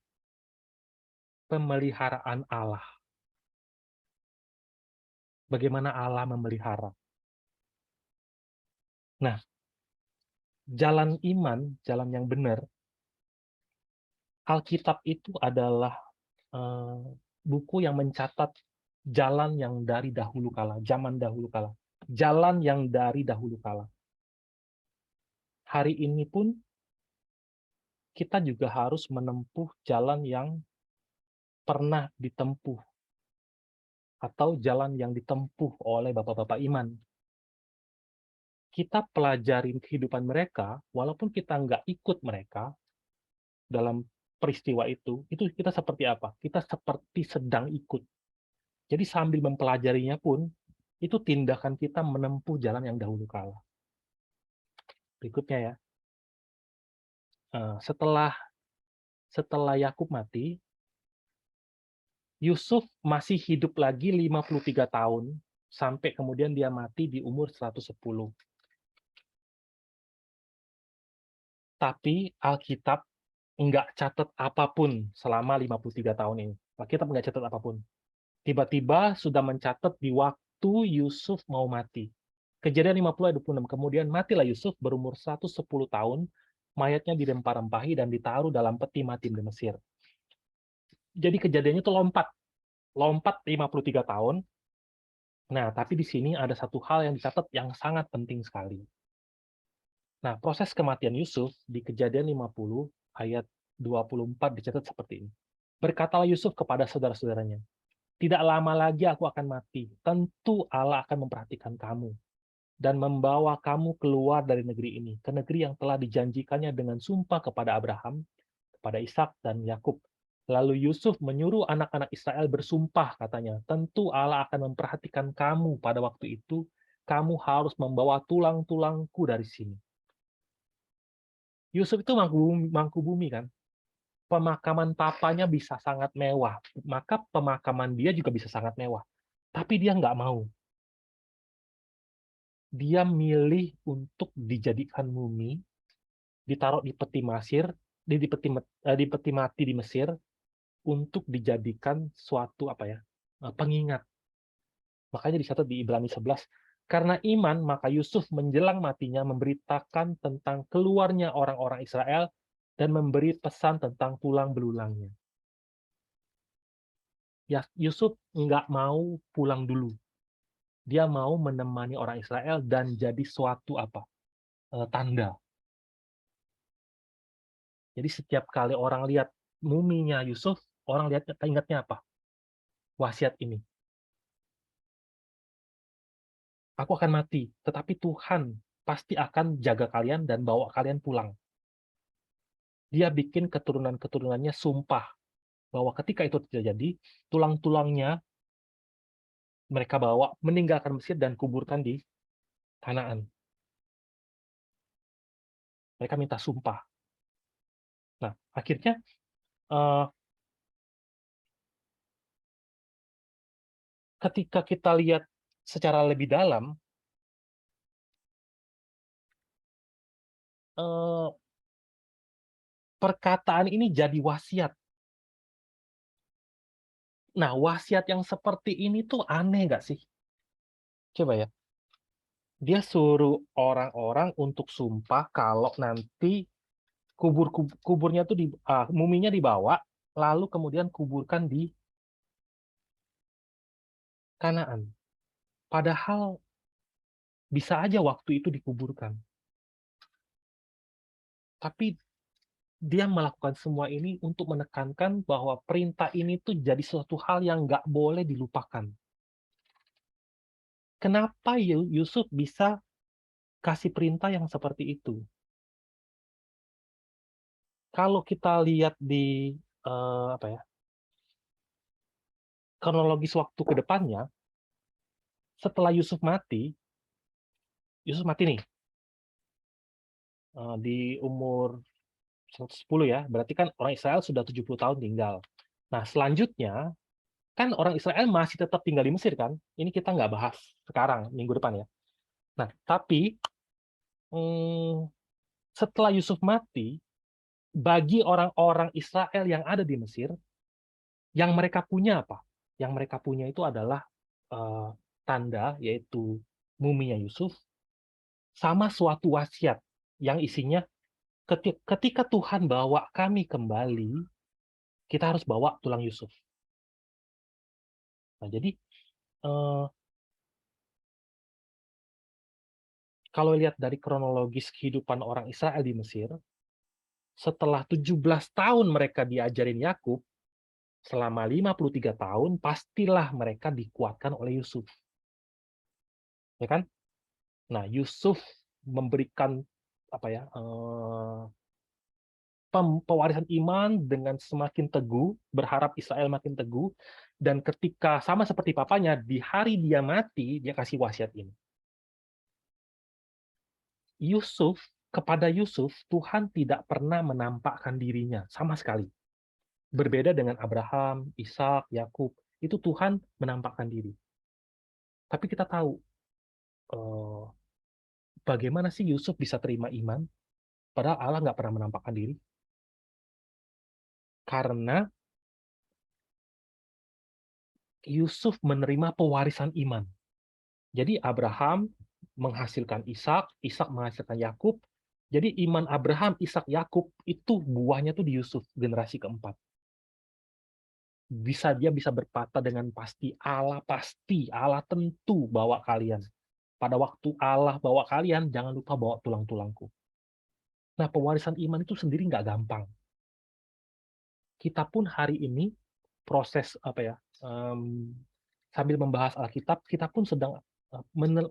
Pemeliharaan Allah. Bagaimana Allah memelihara. Nah, jalan iman, jalan yang benar, Alkitab itu adalah buku yang mencatat jalan yang dari dahulu kala, zaman dahulu kala. Jalan yang dari dahulu kala. Hari ini pun kita juga harus menempuh jalan yang pernah ditempuh atau jalan yang ditempuh oleh bapak-bapak iman. Kita pelajarin kehidupan mereka, walaupun kita nggak ikut mereka dalam peristiwa itu kita seperti apa? Kita seperti sedang ikut. Jadi sambil mempelajarinya pun, itu tindakan kita menempuh jalan yang dahulu kala. Berikutnya ya, setelah Yakub mati, Yusuf masih hidup lagi 53 tahun, sampai kemudian dia mati di umur 110. Tapi Alkitab nggak catat apapun selama 53 tahun ini. Alkitab nggak catat apapun. Tiba-tiba sudah mencatat di waktu Yusuf mau mati. Kejadian 50 ayat 26. Kemudian matilah Yusuf berumur 110 tahun, mayatnya dirempah-rempahi dan ditaruh dalam peti mati di Mesir. Jadi kejadiannya itu lompat 53 tahun. Nah, tapi di sini ada satu hal yang dicatat yang sangat penting sekali. Nah, proses kematian Yusuf di Kejadian 50 ayat 24 dicatat seperti ini. Berkatalah Yusuf kepada saudara-saudaranya, "Tidak lama lagi aku akan mati. Tentu Allah akan memperhatikan kamu dan membawa kamu keluar dari negeri ini, ke negeri yang telah dijanjikannya dengan sumpah kepada Abraham, kepada Ishak dan Yakub." Lalu Yusuf menyuruh anak-anak Israel bersumpah, katanya, "Tentu Allah akan memperhatikan kamu pada waktu itu. Kamu harus membawa tulang-tulangku dari sini." Yusuf itu mangku bumi kan. Pemakaman papanya bisa sangat mewah, maka pemakaman dia juga bisa sangat mewah. Tapi dia nggak mau. Dia milih untuk dijadikan mumi, ditaruh di peti Mesir, di peti mati di Mesir, untuk dijadikan suatu pengingat. Makanya dicatat di Ibrani 11, karena iman maka Yusuf menjelang matinya memberitakan tentang keluarnya orang-orang Israel dan memberi pesan tentang tulang belulangnya. Ya, Yusuf nggak mau pulang dulu. Dia mau menemani orang Israel dan jadi suatu tanda. Jadi setiap kali orang lihat muminya Yusuf, orang ingatnya apa? Wasiat ini. Aku akan mati, tetapi Tuhan pasti akan jaga kalian dan bawa kalian pulang. Dia bikin keturunan-keturunannya sumpah bahwa ketika itu terjadi, tulang-tulangnya mereka bawa meninggalkan Mesir dan kuburkan di Kanaan. Mereka minta sumpah. Nah, akhirnya eh, ketika kita lihat secara lebih dalam, perkataan ini jadi wasiat. Nah, wasiat yang seperti ini tuh aneh nggak sih? Coba ya. Dia suruh orang-orang untuk sumpah kalau nanti kuburnya tuh muminya dibawa, lalu kemudian kuburkan di Kanaan. Padahal bisa aja waktu itu dikuburkan. Tapi dia melakukan semua ini untuk menekankan bahwa perintah ini tuh jadi suatu hal yang nggak boleh dilupakan. Kenapa Yusuf bisa kasih perintah yang seperti itu? Kalau kita lihat di kronologis waktu ke depannya, setelah Yusuf mati nih di umur 110 ya, berarti kan orang Israel sudah 70 tahun tinggal. Nah, selanjutnya kan orang Israel masih tetap tinggal di Mesir kan? Ini kita nggak bahas sekarang, minggu depan ya. Nah, tapi setelah Yusuf mati, bagi orang-orang Israel yang ada di Mesir, yang mereka punya apa? Yang mereka punya itu adalah tanda, yaitu muminya Yusuf, sama suatu wasiat yang isinya ketika Tuhan bawa kami kembali, kita harus bawa tulang Yusuf. Nah, jadi kalau lihat dari kronologis kehidupan orang Israel di Mesir, setelah 17 tahun mereka diajarin Yakub, selama 53 tahun, pastilah mereka dikuatkan oleh Yusuf. Ya kan? Nah, Yusuf memberikan apa ya, pewarisan iman dengan semakin teguh, berharap Israel makin teguh, dan ketika sama seperti papanya, di hari dia mati, dia kasih wasiat ini. Kepada Yusuf, Tuhan tidak pernah menampakkan dirinya sama sekali. Berbeda dengan Abraham, Ishak, Yakub, itu Tuhan menampakkan diri. Tapi kita tahu eh, bagaimana sih Yusuf bisa terima iman, padahal Allah nggak pernah menampakkan diri. Karena Yusuf menerima pewarisan iman. Jadi Abraham menghasilkan Ishak, Ishak menghasilkan Yakub. Jadi iman Abraham, Ishak, Yakub itu buahnya tuh di Yusuf, generasi keempat. Dia bisa berkata dengan pasti, Allah tentu bawa kalian. Pada waktu Allah bawa kalian, jangan lupa bawa tulang-tulangku. Nah, pewarisan iman itu sendiri nggak gampang. Kita pun hari ini proses apa ya, sambil membahas Alkitab, kita pun sedang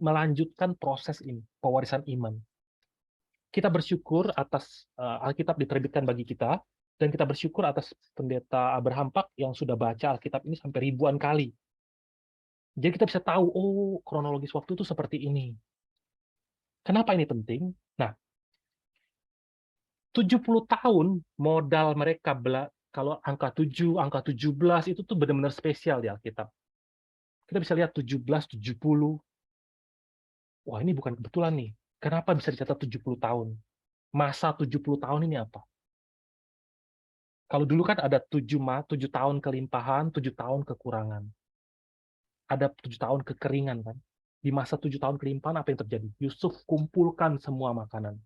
melanjutkan proses ini, pewarisan iman. Kita bersyukur atas Alkitab diterbitkan bagi kita, dan kita bersyukur atas pendeta Abraham Pak yang sudah baca Alkitab ini sampai ribuan kali. Jadi kita bisa tahu, oh kronologis waktu itu seperti ini. Kenapa ini penting? Nah, 70 tahun modal mereka, kalau angka 7, angka 17 itu tuh benar-benar spesial di Alkitab. Kita bisa lihat 17, 70. Wah, ini bukan kebetulan nih. Kenapa bisa dicatat 70 tahun? Masa 70 tahun ini apa? Kalau dulu kan ada 7 tahun kelimpahan, 7 tahun kekurangan. Ada 7 tahun kekeringan kan. Di masa 7 tahun kelimpahan apa yang terjadi? Yusuf kumpulkan semua makanan.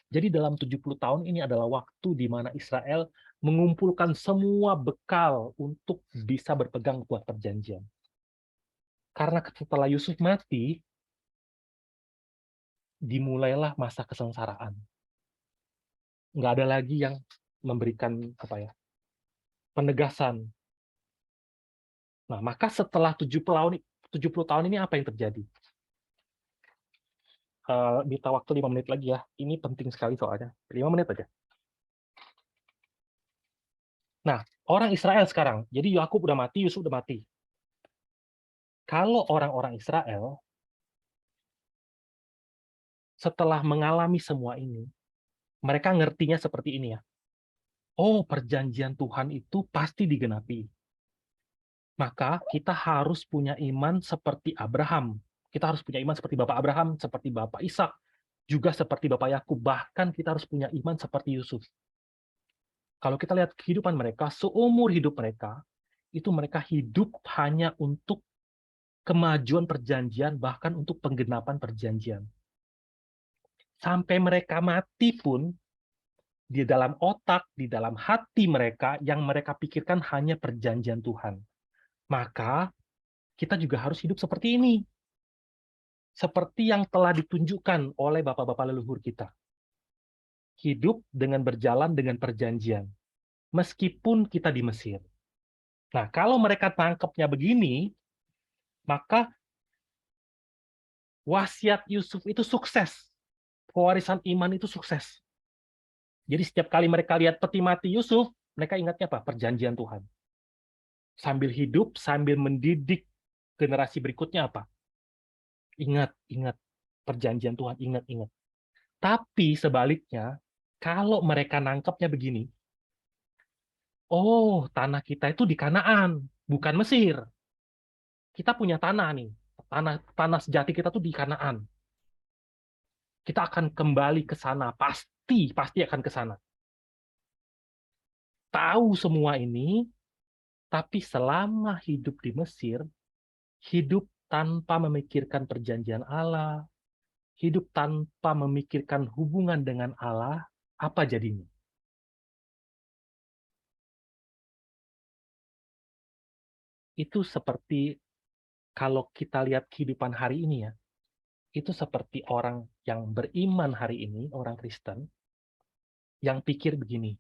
Jadi dalam 70 tahun ini adalah waktu di mana Israel mengumpulkan semua bekal untuk bisa berpegang buat perjanjian. Karena setelah Yusuf mati, dimulailah masa kesengsaraan. Nggak ada lagi yang memberikan apa ya, penegasan. Nah, maka setelah 70 tahun ini apa yang terjadi? Minta waktu 5 menit lagi ya. Ini penting sekali soalnya. 5 menit aja. Nah, orang Israel sekarang. Jadi Yakub udah mati, Yusuf udah mati. Kalau orang-orang Israel setelah mengalami semua ini, mereka ngertinya seperti ini ya. Oh, perjanjian Tuhan itu pasti digenapi. Maka kita harus punya iman seperti Abraham. Kita harus punya iman seperti Bapak Abraham, seperti Bapak Ishak, juga seperti Bapak Yakub. Bahkan kita harus punya iman seperti Yusuf. Kalau kita lihat kehidupan mereka, seumur hidup mereka, itu mereka hidup hanya untuk kemajuan perjanjian, bahkan untuk penggenapan perjanjian. Sampai mereka mati pun, di dalam otak, di dalam hati mereka, yang mereka pikirkan hanya perjanjian Tuhan. Maka, kita juga harus hidup seperti ini. Seperti yang telah ditunjukkan oleh bapak-bapak leluhur kita. Hidup dengan berjalan dengan perjanjian. Meskipun kita di Mesir. Nah, kalau mereka tangkapnya begini, maka wasiat Yusuf itu sukses. Pewarisan iman itu sukses. Jadi setiap kali mereka lihat peti mati Yusuf, mereka ingatnya apa? Perjanjian Tuhan. Sambil hidup, sambil mendidik generasi berikutnya apa? Ingat, ingat. Perjanjian Tuhan, ingat, ingat. Tapi sebaliknya, kalau mereka nangkepnya begini, oh, tanah kita itu di Kanaan, bukan Mesir. Kita punya tanah nih. Tanah sejati kita tuh di Kanaan. Kita akan kembali ke sana, pasti akan ke sana. Tahu semua ini, tapi selama hidup di Mesir, hidup tanpa memikirkan perjanjian Allah, hidup tanpa memikirkan hubungan dengan Allah, apa jadinya? Itu seperti kalau kita lihat kehidupan hari ini ya, itu seperti orang yang beriman hari ini, orang Kristen, yang pikir begini,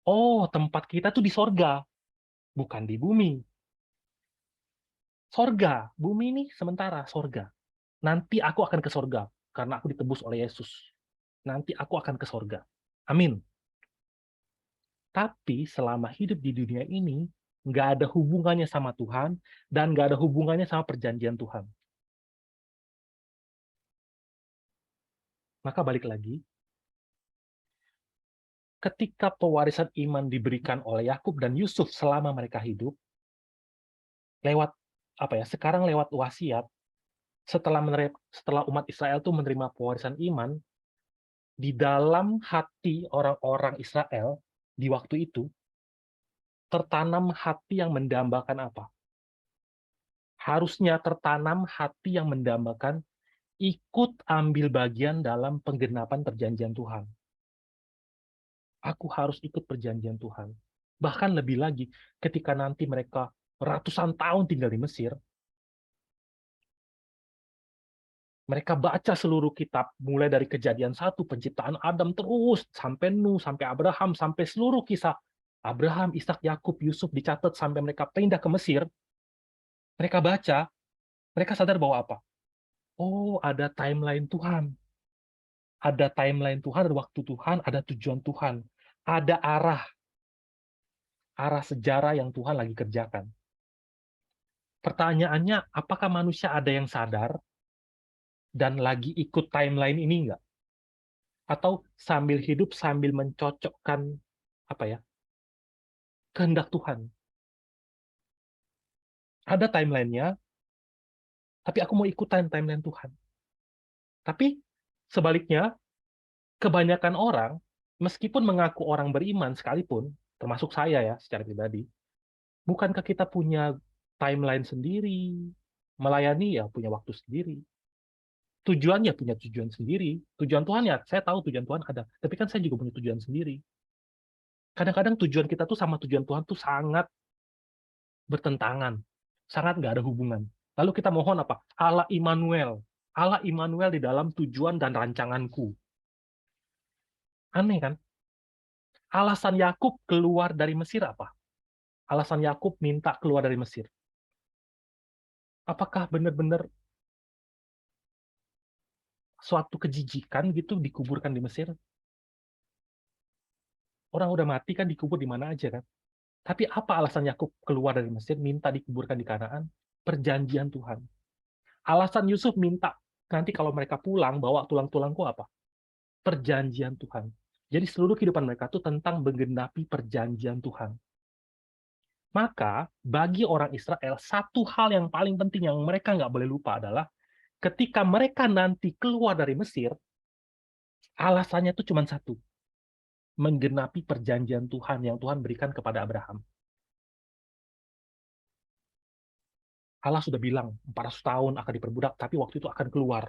oh tempat kita tuh di sorga. bukan di bumi. Sorga, bumi ini sementara, sorga. Nanti aku akan ke sorga, karena aku ditebus oleh Yesus. Nanti aku akan ke sorga. Amin. Tapi selama hidup di dunia ini, nggak ada hubungannya sama Tuhan, dan nggak ada hubungannya sama perjanjian Tuhan. Maka balik lagi, ketika pewarisan iman diberikan oleh Yakub dan Yusuf selama mereka hidup, lewat sekarang lewat wasiat, setelah umat Israel tuh menerima pewarisan iman, di dalam hati orang-orang Israel di waktu itu tertanam hati yang mendambakan apa? Harusnya tertanam hati yang mendambakan ikut ambil bagian dalam penggenapan perjanjian Tuhan. Aku harus ikut perjanjian Tuhan. Bahkan lebih lagi, ketika nanti mereka ratusan tahun tinggal di Mesir, mereka baca seluruh kitab, mulai dari Kejadian 1, penciptaan Adam, terus sampai Nuh, sampai Abraham, sampai seluruh kisah Abraham, Ishak, Yakub, Yusuf dicatat sampai mereka pindah ke Mesir. Mereka baca, mereka sadar bahwa apa? Oh, ada timeline Tuhan. Ada timeline Tuhan, ada waktu Tuhan, ada tujuan Tuhan. Ada arah sejarah yang Tuhan lagi kerjakan. Pertanyaannya, apakah manusia ada yang sadar dan lagi ikut timeline ini enggak? Atau sambil hidup sambil mencocokkan kehendak Tuhan? Ada timelinenya, tapi aku mau ikutan timeline Tuhan. Tapi sebaliknya, kebanyakan orang, meskipun mengaku orang beriman sekalipun, termasuk saya ya secara pribadi, bukankah kita punya timeline sendiri, melayani ya punya waktu sendiri, tujuannya punya tujuan sendiri, tujuan Tuhan ya saya tahu tujuan Tuhan ada, tapi kan saya juga punya tujuan sendiri. Kadang-kadang tujuan kita tuh sama tujuan Tuhan tuh sangat bertentangan, sangat nggak ada hubungan. Lalu kita mohon apa? Allah Immanuel di dalam tujuan dan rancanganku. Aneh kan? Alasan Yakub keluar dari Mesir apa? Alasan Yakub minta keluar dari Mesir. Apakah benar-benar suatu kejijikan gitu dikuburkan di Mesir? Orang udah mati kan dikubur di mana aja kan? Tapi apa alasan Yakub keluar dari Mesir, minta dikuburkan di Kanaan? Perjanjian Tuhan. Alasan Yusuf minta nanti kalau mereka pulang bawa tulang-tulangku apa? Perjanjian Tuhan. Jadi seluruh kehidupan mereka itu tentang menggenapi perjanjian Tuhan. Maka bagi orang Israel, satu hal yang paling penting yang mereka nggak boleh lupa adalah ketika mereka nanti keluar dari Mesir, alasannya itu cuma satu. Menggenapi perjanjian Tuhan yang Tuhan berikan kepada Abraham. Allah sudah bilang 400 tahun akan diperbudak, tapi waktu itu akan keluar.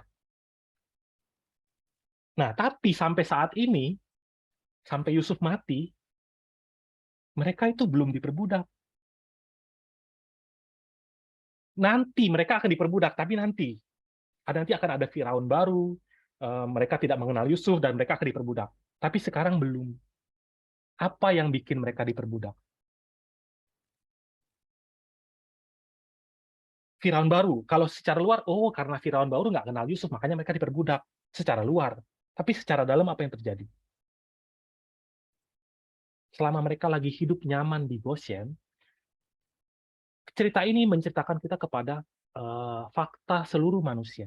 Nah, tapi sampai saat ini, sampai Yusuf mati, mereka itu belum diperbudak. Nanti mereka akan diperbudak, tapi nanti akan ada Firaun baru, mereka tidak mengenal Yusuf, dan mereka akan diperbudak. Tapi sekarang belum. Apa yang bikin mereka diperbudak? Firaun baru. Kalau secara luar, oh karena Firaun baru nggak kenal Yusuf, makanya mereka diperbudak secara luar. Tapi secara dalam apa yang terjadi? Selama mereka lagi hidup nyaman di Goshen, cerita ini menceritakan kita kepada fakta seluruh manusia.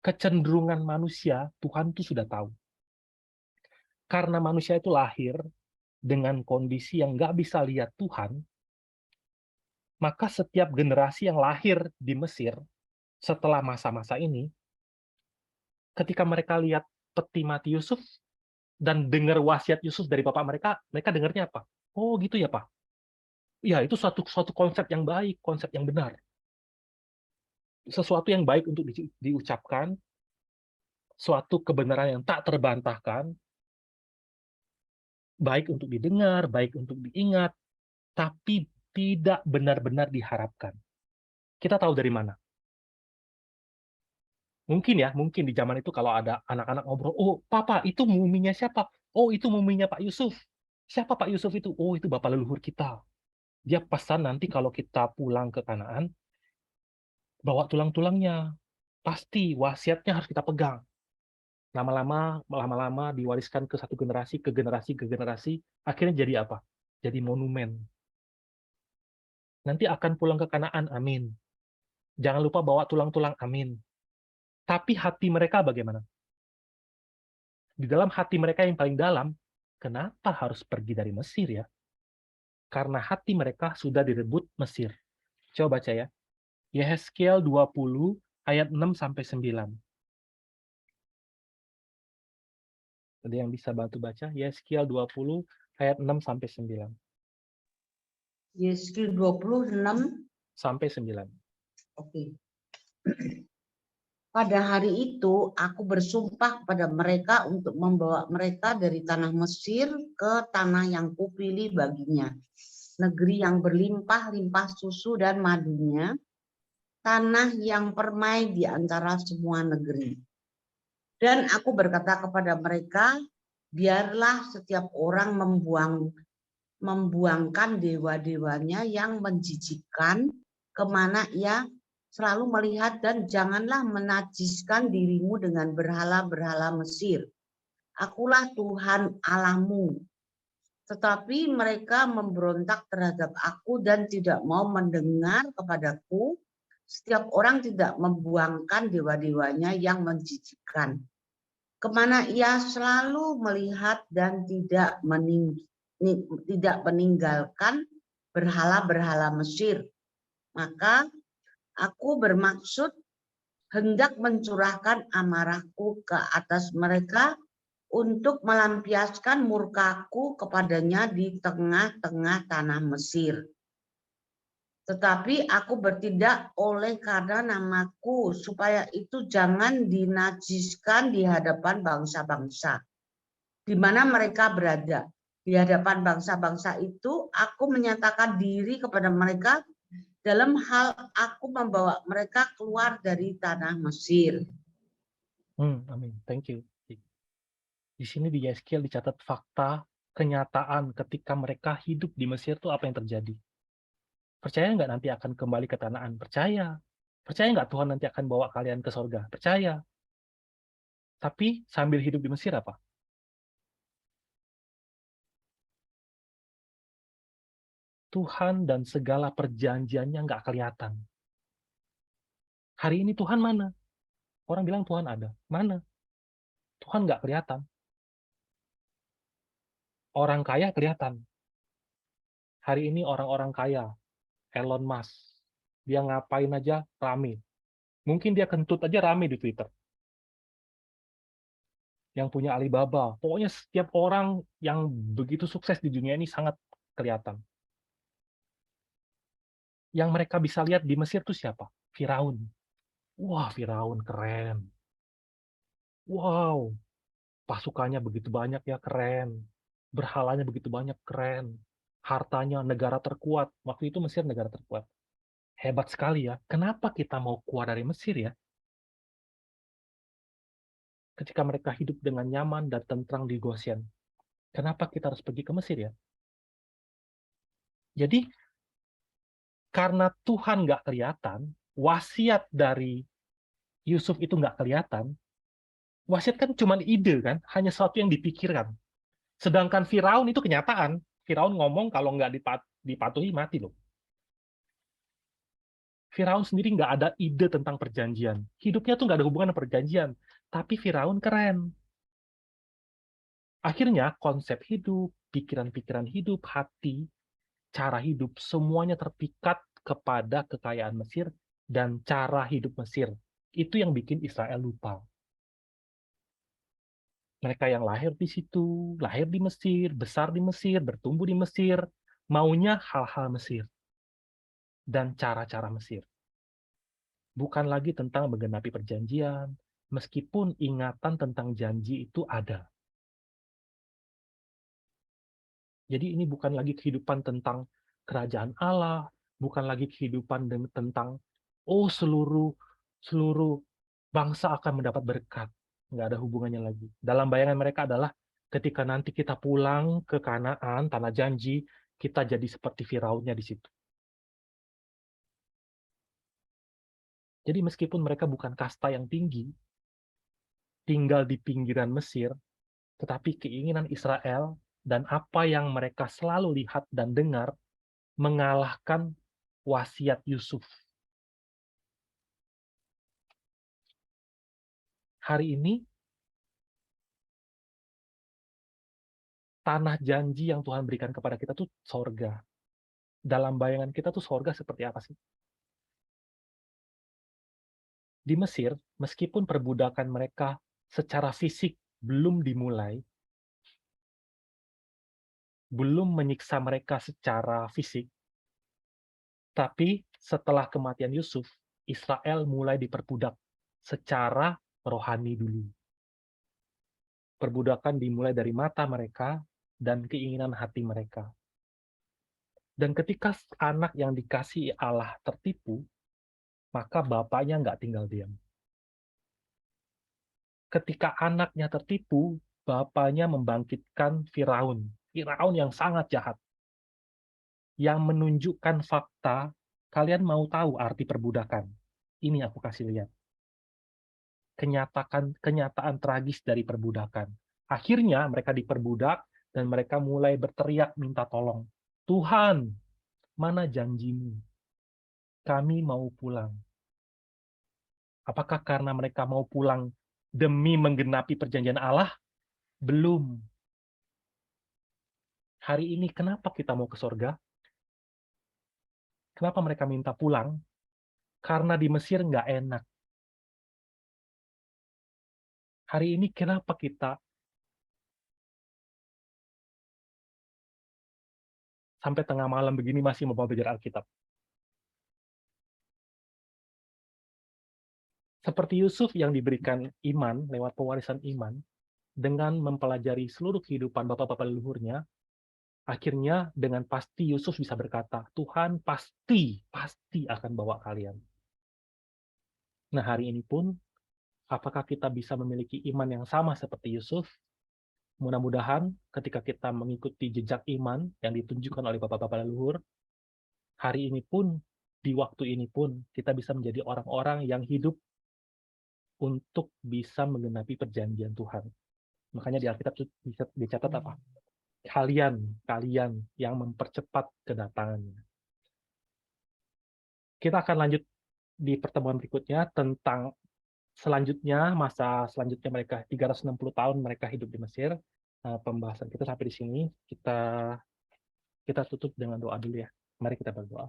Kecenderungan manusia, Tuhan itu sudah tahu. Karena manusia itu lahir dengan kondisi yang nggak bisa lihat Tuhan, maka setiap generasi yang lahir di Mesir setelah masa-masa ini, ketika mereka lihat peti mati Yusuf dan dengar wasiat Yusuf dari bapak mereka, mereka dengarnya apa? Oh gitu ya Pak. Ya itu suatu konsep yang baik, konsep yang benar. Sesuatu yang baik untuk diucapkan, suatu kebenaran yang tak terbantahkan, baik untuk didengar, baik untuk diingat, tapi tidak benar-benar diharapkan. Kita tahu dari mana? Mungkin di zaman itu kalau ada anak-anak ngobrol, oh papa itu muminya siapa? Oh itu muminya Pak Yusuf. Siapa Pak Yusuf itu? Oh itu bapak leluhur kita. Dia pesan nanti kalau kita pulang ke Kanaan, bawa tulang-tulangnya. Pasti wasiatnya harus kita pegang. Lama-lama diwariskan ke satu generasi, ke generasi, akhirnya jadi apa? Jadi monumen. Nanti akan pulang ke Kanaan, amin. Jangan lupa bawa tulang-tulang, amin. Tapi hati mereka bagaimana? Di dalam hati mereka yang paling dalam, kenapa harus pergi dari Mesir ya? Karena hati mereka sudah direbut Mesir. Coba baca ya. Yehezkiel 20 ayat 6-9. Ada yang bisa bantu baca? Yehezkiel 20 ayat 6-9. Yeskil 26 Sampai 9. Oke. Pada hari itu aku bersumpah kepada mereka untuk membawa mereka dari tanah Mesir ke tanah yang kupilih baginya. Negeri yang berlimpah-limpah susu dan madunya, tanah yang permai di antara semua negeri. Dan aku berkata kepada mereka, biarlah setiap orang membuangkan dewa-dewanya yang menjijikkan kemana ia selalu melihat, dan janganlah menajiskan dirimu dengan berhala-berhala Mesir. Akulah Tuhan Allahmu. Tetapi mereka memberontak terhadap aku dan tidak mau mendengar kepadaku. Setiap orang tidak membuangkan dewa-dewanya yang menjijikkan, kemana ia selalu melihat, dan tidak meninggalkan berhala-berhala Mesir. Maka aku bermaksud hendak mencurahkan amarahku ke atas mereka untuk melampiaskan murkaku kepadanya di tengah-tengah tanah Mesir. Tetapi aku bertindak oleh karena namaku, supaya itu jangan dinajiskan di hadapan bangsa-bangsa di mana mereka berada. Di hadapan bangsa-bangsa itu, aku menyatakan diri kepada mereka dalam hal aku membawa mereka keluar dari tanah Mesir. Amin. Thank you. Di sini di Yehezkiel dicatat fakta, kenyataan ketika mereka hidup di Mesir itu apa yang terjadi. Percaya nggak nanti akan kembali ke Kanaan? Percaya. Percaya nggak Tuhan nanti akan bawa kalian ke sorga? Percaya. Tapi sambil hidup di Mesir apa? Tuhan dan segala perjanjiannya nggak kelihatan. Hari ini Tuhan mana? Orang bilang Tuhan ada. Mana? Tuhan nggak kelihatan. Orang kaya kelihatan. Hari ini orang-orang kaya, Elon Musk, dia ngapain aja rame. Mungkin dia kentut aja rame di Twitter. Yang punya Alibaba, pokoknya setiap orang yang begitu sukses di dunia ini sangat kelihatan. Yang mereka bisa lihat di Mesir itu siapa? Firaun. Wah, Firaun keren. Wow, pasukannya begitu banyak ya, keren. Berhalanya begitu banyak, keren. Hartanya negara terkuat. Waktu itu Mesir negara terkuat. Hebat sekali ya. Kenapa kita mau keluar dari Mesir ya? Ketika mereka hidup dengan nyaman dan tentrang di Goshen. Kenapa kita harus pergi ke Mesir ya? Jadi, karena Tuhan nggak kelihatan, wasiat dari Yusuf itu nggak kelihatan, wasiat kan cuma ide kan, hanya sesuatu yang dipikirkan. Sedangkan Firaun itu kenyataan. Firaun ngomong kalau nggak dipatuhi mati loh. Firaun sendiri nggak ada ide tentang perjanjian. Hidupnya tuh nggak ada hubungan dengan perjanjian. Tapi Firaun keren. Akhirnya konsep hidup, pikiran-pikiran hidup, hati, cara hidup, semuanya terpikat kepada kekayaan Mesir dan cara hidup Mesir. Itu yang bikin Israel lupa. Mereka yang lahir di situ, lahir di Mesir, besar di Mesir, bertumbuh di Mesir, maunya hal-hal Mesir dan cara-cara Mesir. Bukan lagi tentang menggenapi perjanjian, meskipun ingatan tentang janji itu ada. Jadi ini bukan lagi kehidupan tentang kerajaan Allah, bukan lagi kehidupan tentang seluruh bangsa akan mendapat berkat. Nggak ada hubungannya lagi. Dalam bayangan mereka adalah ketika nanti kita pulang ke Kanaan, tanah janji, kita jadi seperti Firaunnya di situ. Jadi meskipun mereka bukan kasta yang tinggi, tinggal di pinggiran Mesir, tetapi keinginan Israel dan apa yang mereka selalu lihat dan dengar mengalahkan wasiat Yusuf. Hari ini, tanah janji yang Tuhan berikan kepada kita tuh sorga. Dalam bayangan kita tuh sorga seperti apa sih? Di Mesir, meskipun perbudakan mereka secara fisik belum dimulai, belum menyiksa mereka secara fisik, tapi setelah kematian Yusuf, Israel mulai diperbudak secara rohani dulu. Perbudakan dimulai dari mata mereka dan keinginan hati mereka. Dan ketika anak yang dikasihi Allah tertipu, maka bapaknya nggak tinggal diam. Ketika anaknya tertipu, bapaknya membangkitkan Firaun. Firaun yang sangat jahat. Yang menunjukkan fakta, kalian mau tahu arti perbudakan. Ini aku kasih lihat. Kenyataan tragis dari perbudakan. Akhirnya mereka diperbudak dan mereka mulai berteriak minta tolong. Tuhan, mana janjimu? Kami mau pulang. Apakah karena mereka mau pulang demi menggenapi perjanjian Allah? Belum. Hari ini kenapa kita mau ke sorga? Kenapa mereka minta pulang? Karena di Mesir nggak enak. Hari ini kenapa kita sampai tengah malam begini masih mau belajar Alkitab? Seperti Yusuf yang diberikan iman lewat pewarisan iman, dengan mempelajari seluruh kehidupan bapak-bapak leluhurnya, akhirnya dengan pasti Yusuf bisa berkata, Tuhan pasti akan bawa kalian. Nah hari ini pun, apakah kita bisa memiliki iman yang sama seperti Yusuf? Mudah-mudahan ketika kita mengikuti jejak iman yang ditunjukkan oleh bapak-bapak leluhur, hari ini pun, di waktu ini pun, kita bisa menjadi orang-orang yang hidup untuk bisa menggenapi perjanjian Tuhan. Makanya di Alkitab bisa dicatat apa? Kalian yang mempercepat kedatangannya. Kita akan lanjut di pertemuan berikutnya tentang masa selanjutnya mereka 360 tahun mereka hidup di Mesir. Pembahasan kita sampai di sini. Kita tutup dengan doa dulu ya. Mari kita berdoa.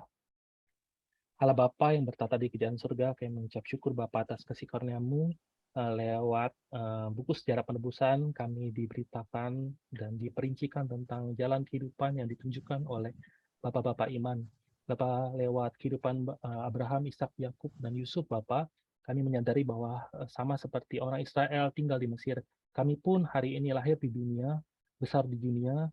Allah Bapa yang bertata di kerajaan surga, kami mengucap syukur Bapa atas kasih karunia-Mu. Lewat buku sejarah penebusan kami diberitakan dan diperincikan tentang jalan kehidupan yang ditunjukkan oleh bapak-bapak iman. Bapak lewat kehidupan Abraham, Ishak, Yakub dan Yusuf, Bapak, kami menyadari bahwa sama seperti orang Israel tinggal di Mesir, kami pun hari ini lahir di dunia, besar di dunia,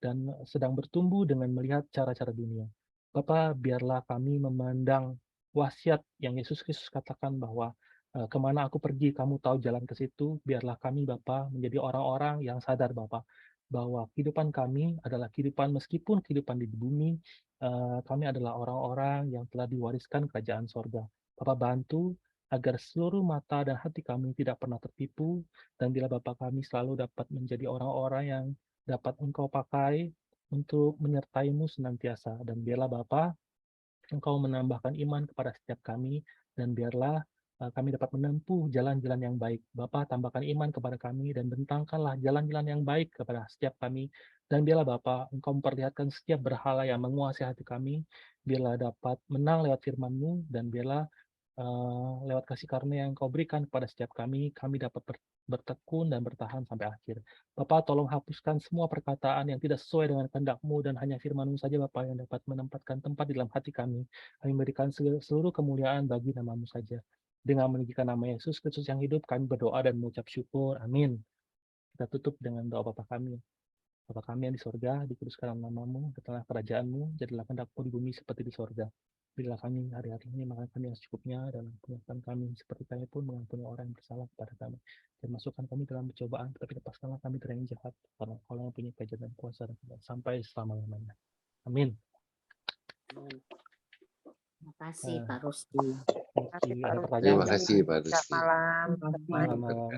dan sedang bertumbuh dengan melihat cara-cara dunia. Bapak, biarlah kami memandang wasiat yang Yesus Kristus katakan bahwa kemana aku pergi, kamu tahu jalan ke situ. Biarlah kami, Bapa, menjadi orang-orang yang sadar, Bapa, bahwa kehidupan kami adalah kehidupan, meskipun kehidupan di bumi, kami adalah orang-orang yang telah diwariskan kerajaan sorga. Bapak bantu agar seluruh mata dan hati kami tidak pernah tertipu, dan bila Bapak kami selalu dapat menjadi orang-orang yang dapat Engkau pakai untuk menyertai-Mu senantiasa. Dan biarlah Bapa, Engkau menambahkan iman kepada setiap kami, dan biarlah kami dapat menempuh jalan-jalan yang baik. Bapa, tambahkan iman kepada kami, dan bentangkanlah jalan-jalan yang baik kepada setiap kami. Dan biarlah Bapa, Engkau memperlihatkan setiap berhala yang menguasai hati kami, biarlah dapat menang lewat firman-Mu, dan biarlah lewat kasih karunia yang Kau berikan kepada setiap kami dapat bertekun dan bertahan sampai akhir. Bapak, tolong hapuskan semua perkataan yang tidak sesuai dengan kehendak-Mu, dan hanya firman-Mu saja Bapak yang dapat menempatkan tempat di dalam hati kami. Kami memberikan seluruh kemuliaan bagi nama-Mu saja. Dengan meninggikan nama Yesus Kristus yang hidup, kami berdoa dan mengucap syukur. Amin. Kita tutup dengan doa Bapa kami. Bapa kami yang di sorga, dikuduskanlah nama-Mu, datanglah kerajaan-Mu, jadilah kehendak-Mu di bumi seperti di sorga. Berilah kami hari-hari ini makan kami yang secukupnya, dan ampunilah kami seperti kami pun mengampuni orang yang bersalah kepada kami. Dan masukkan kami dalam pencobaan, tetapi lepaskanlah kami dari yang jahat, karena Kau yang punya kerajaan dan kuasa dan kemuliaan sampai selama-lamanya. Amin. Terima kasih Eh, Pak Rusdi. Ada Terima pertanyaan nggak? kasih Pak Rizky. Malam. Malam-malam.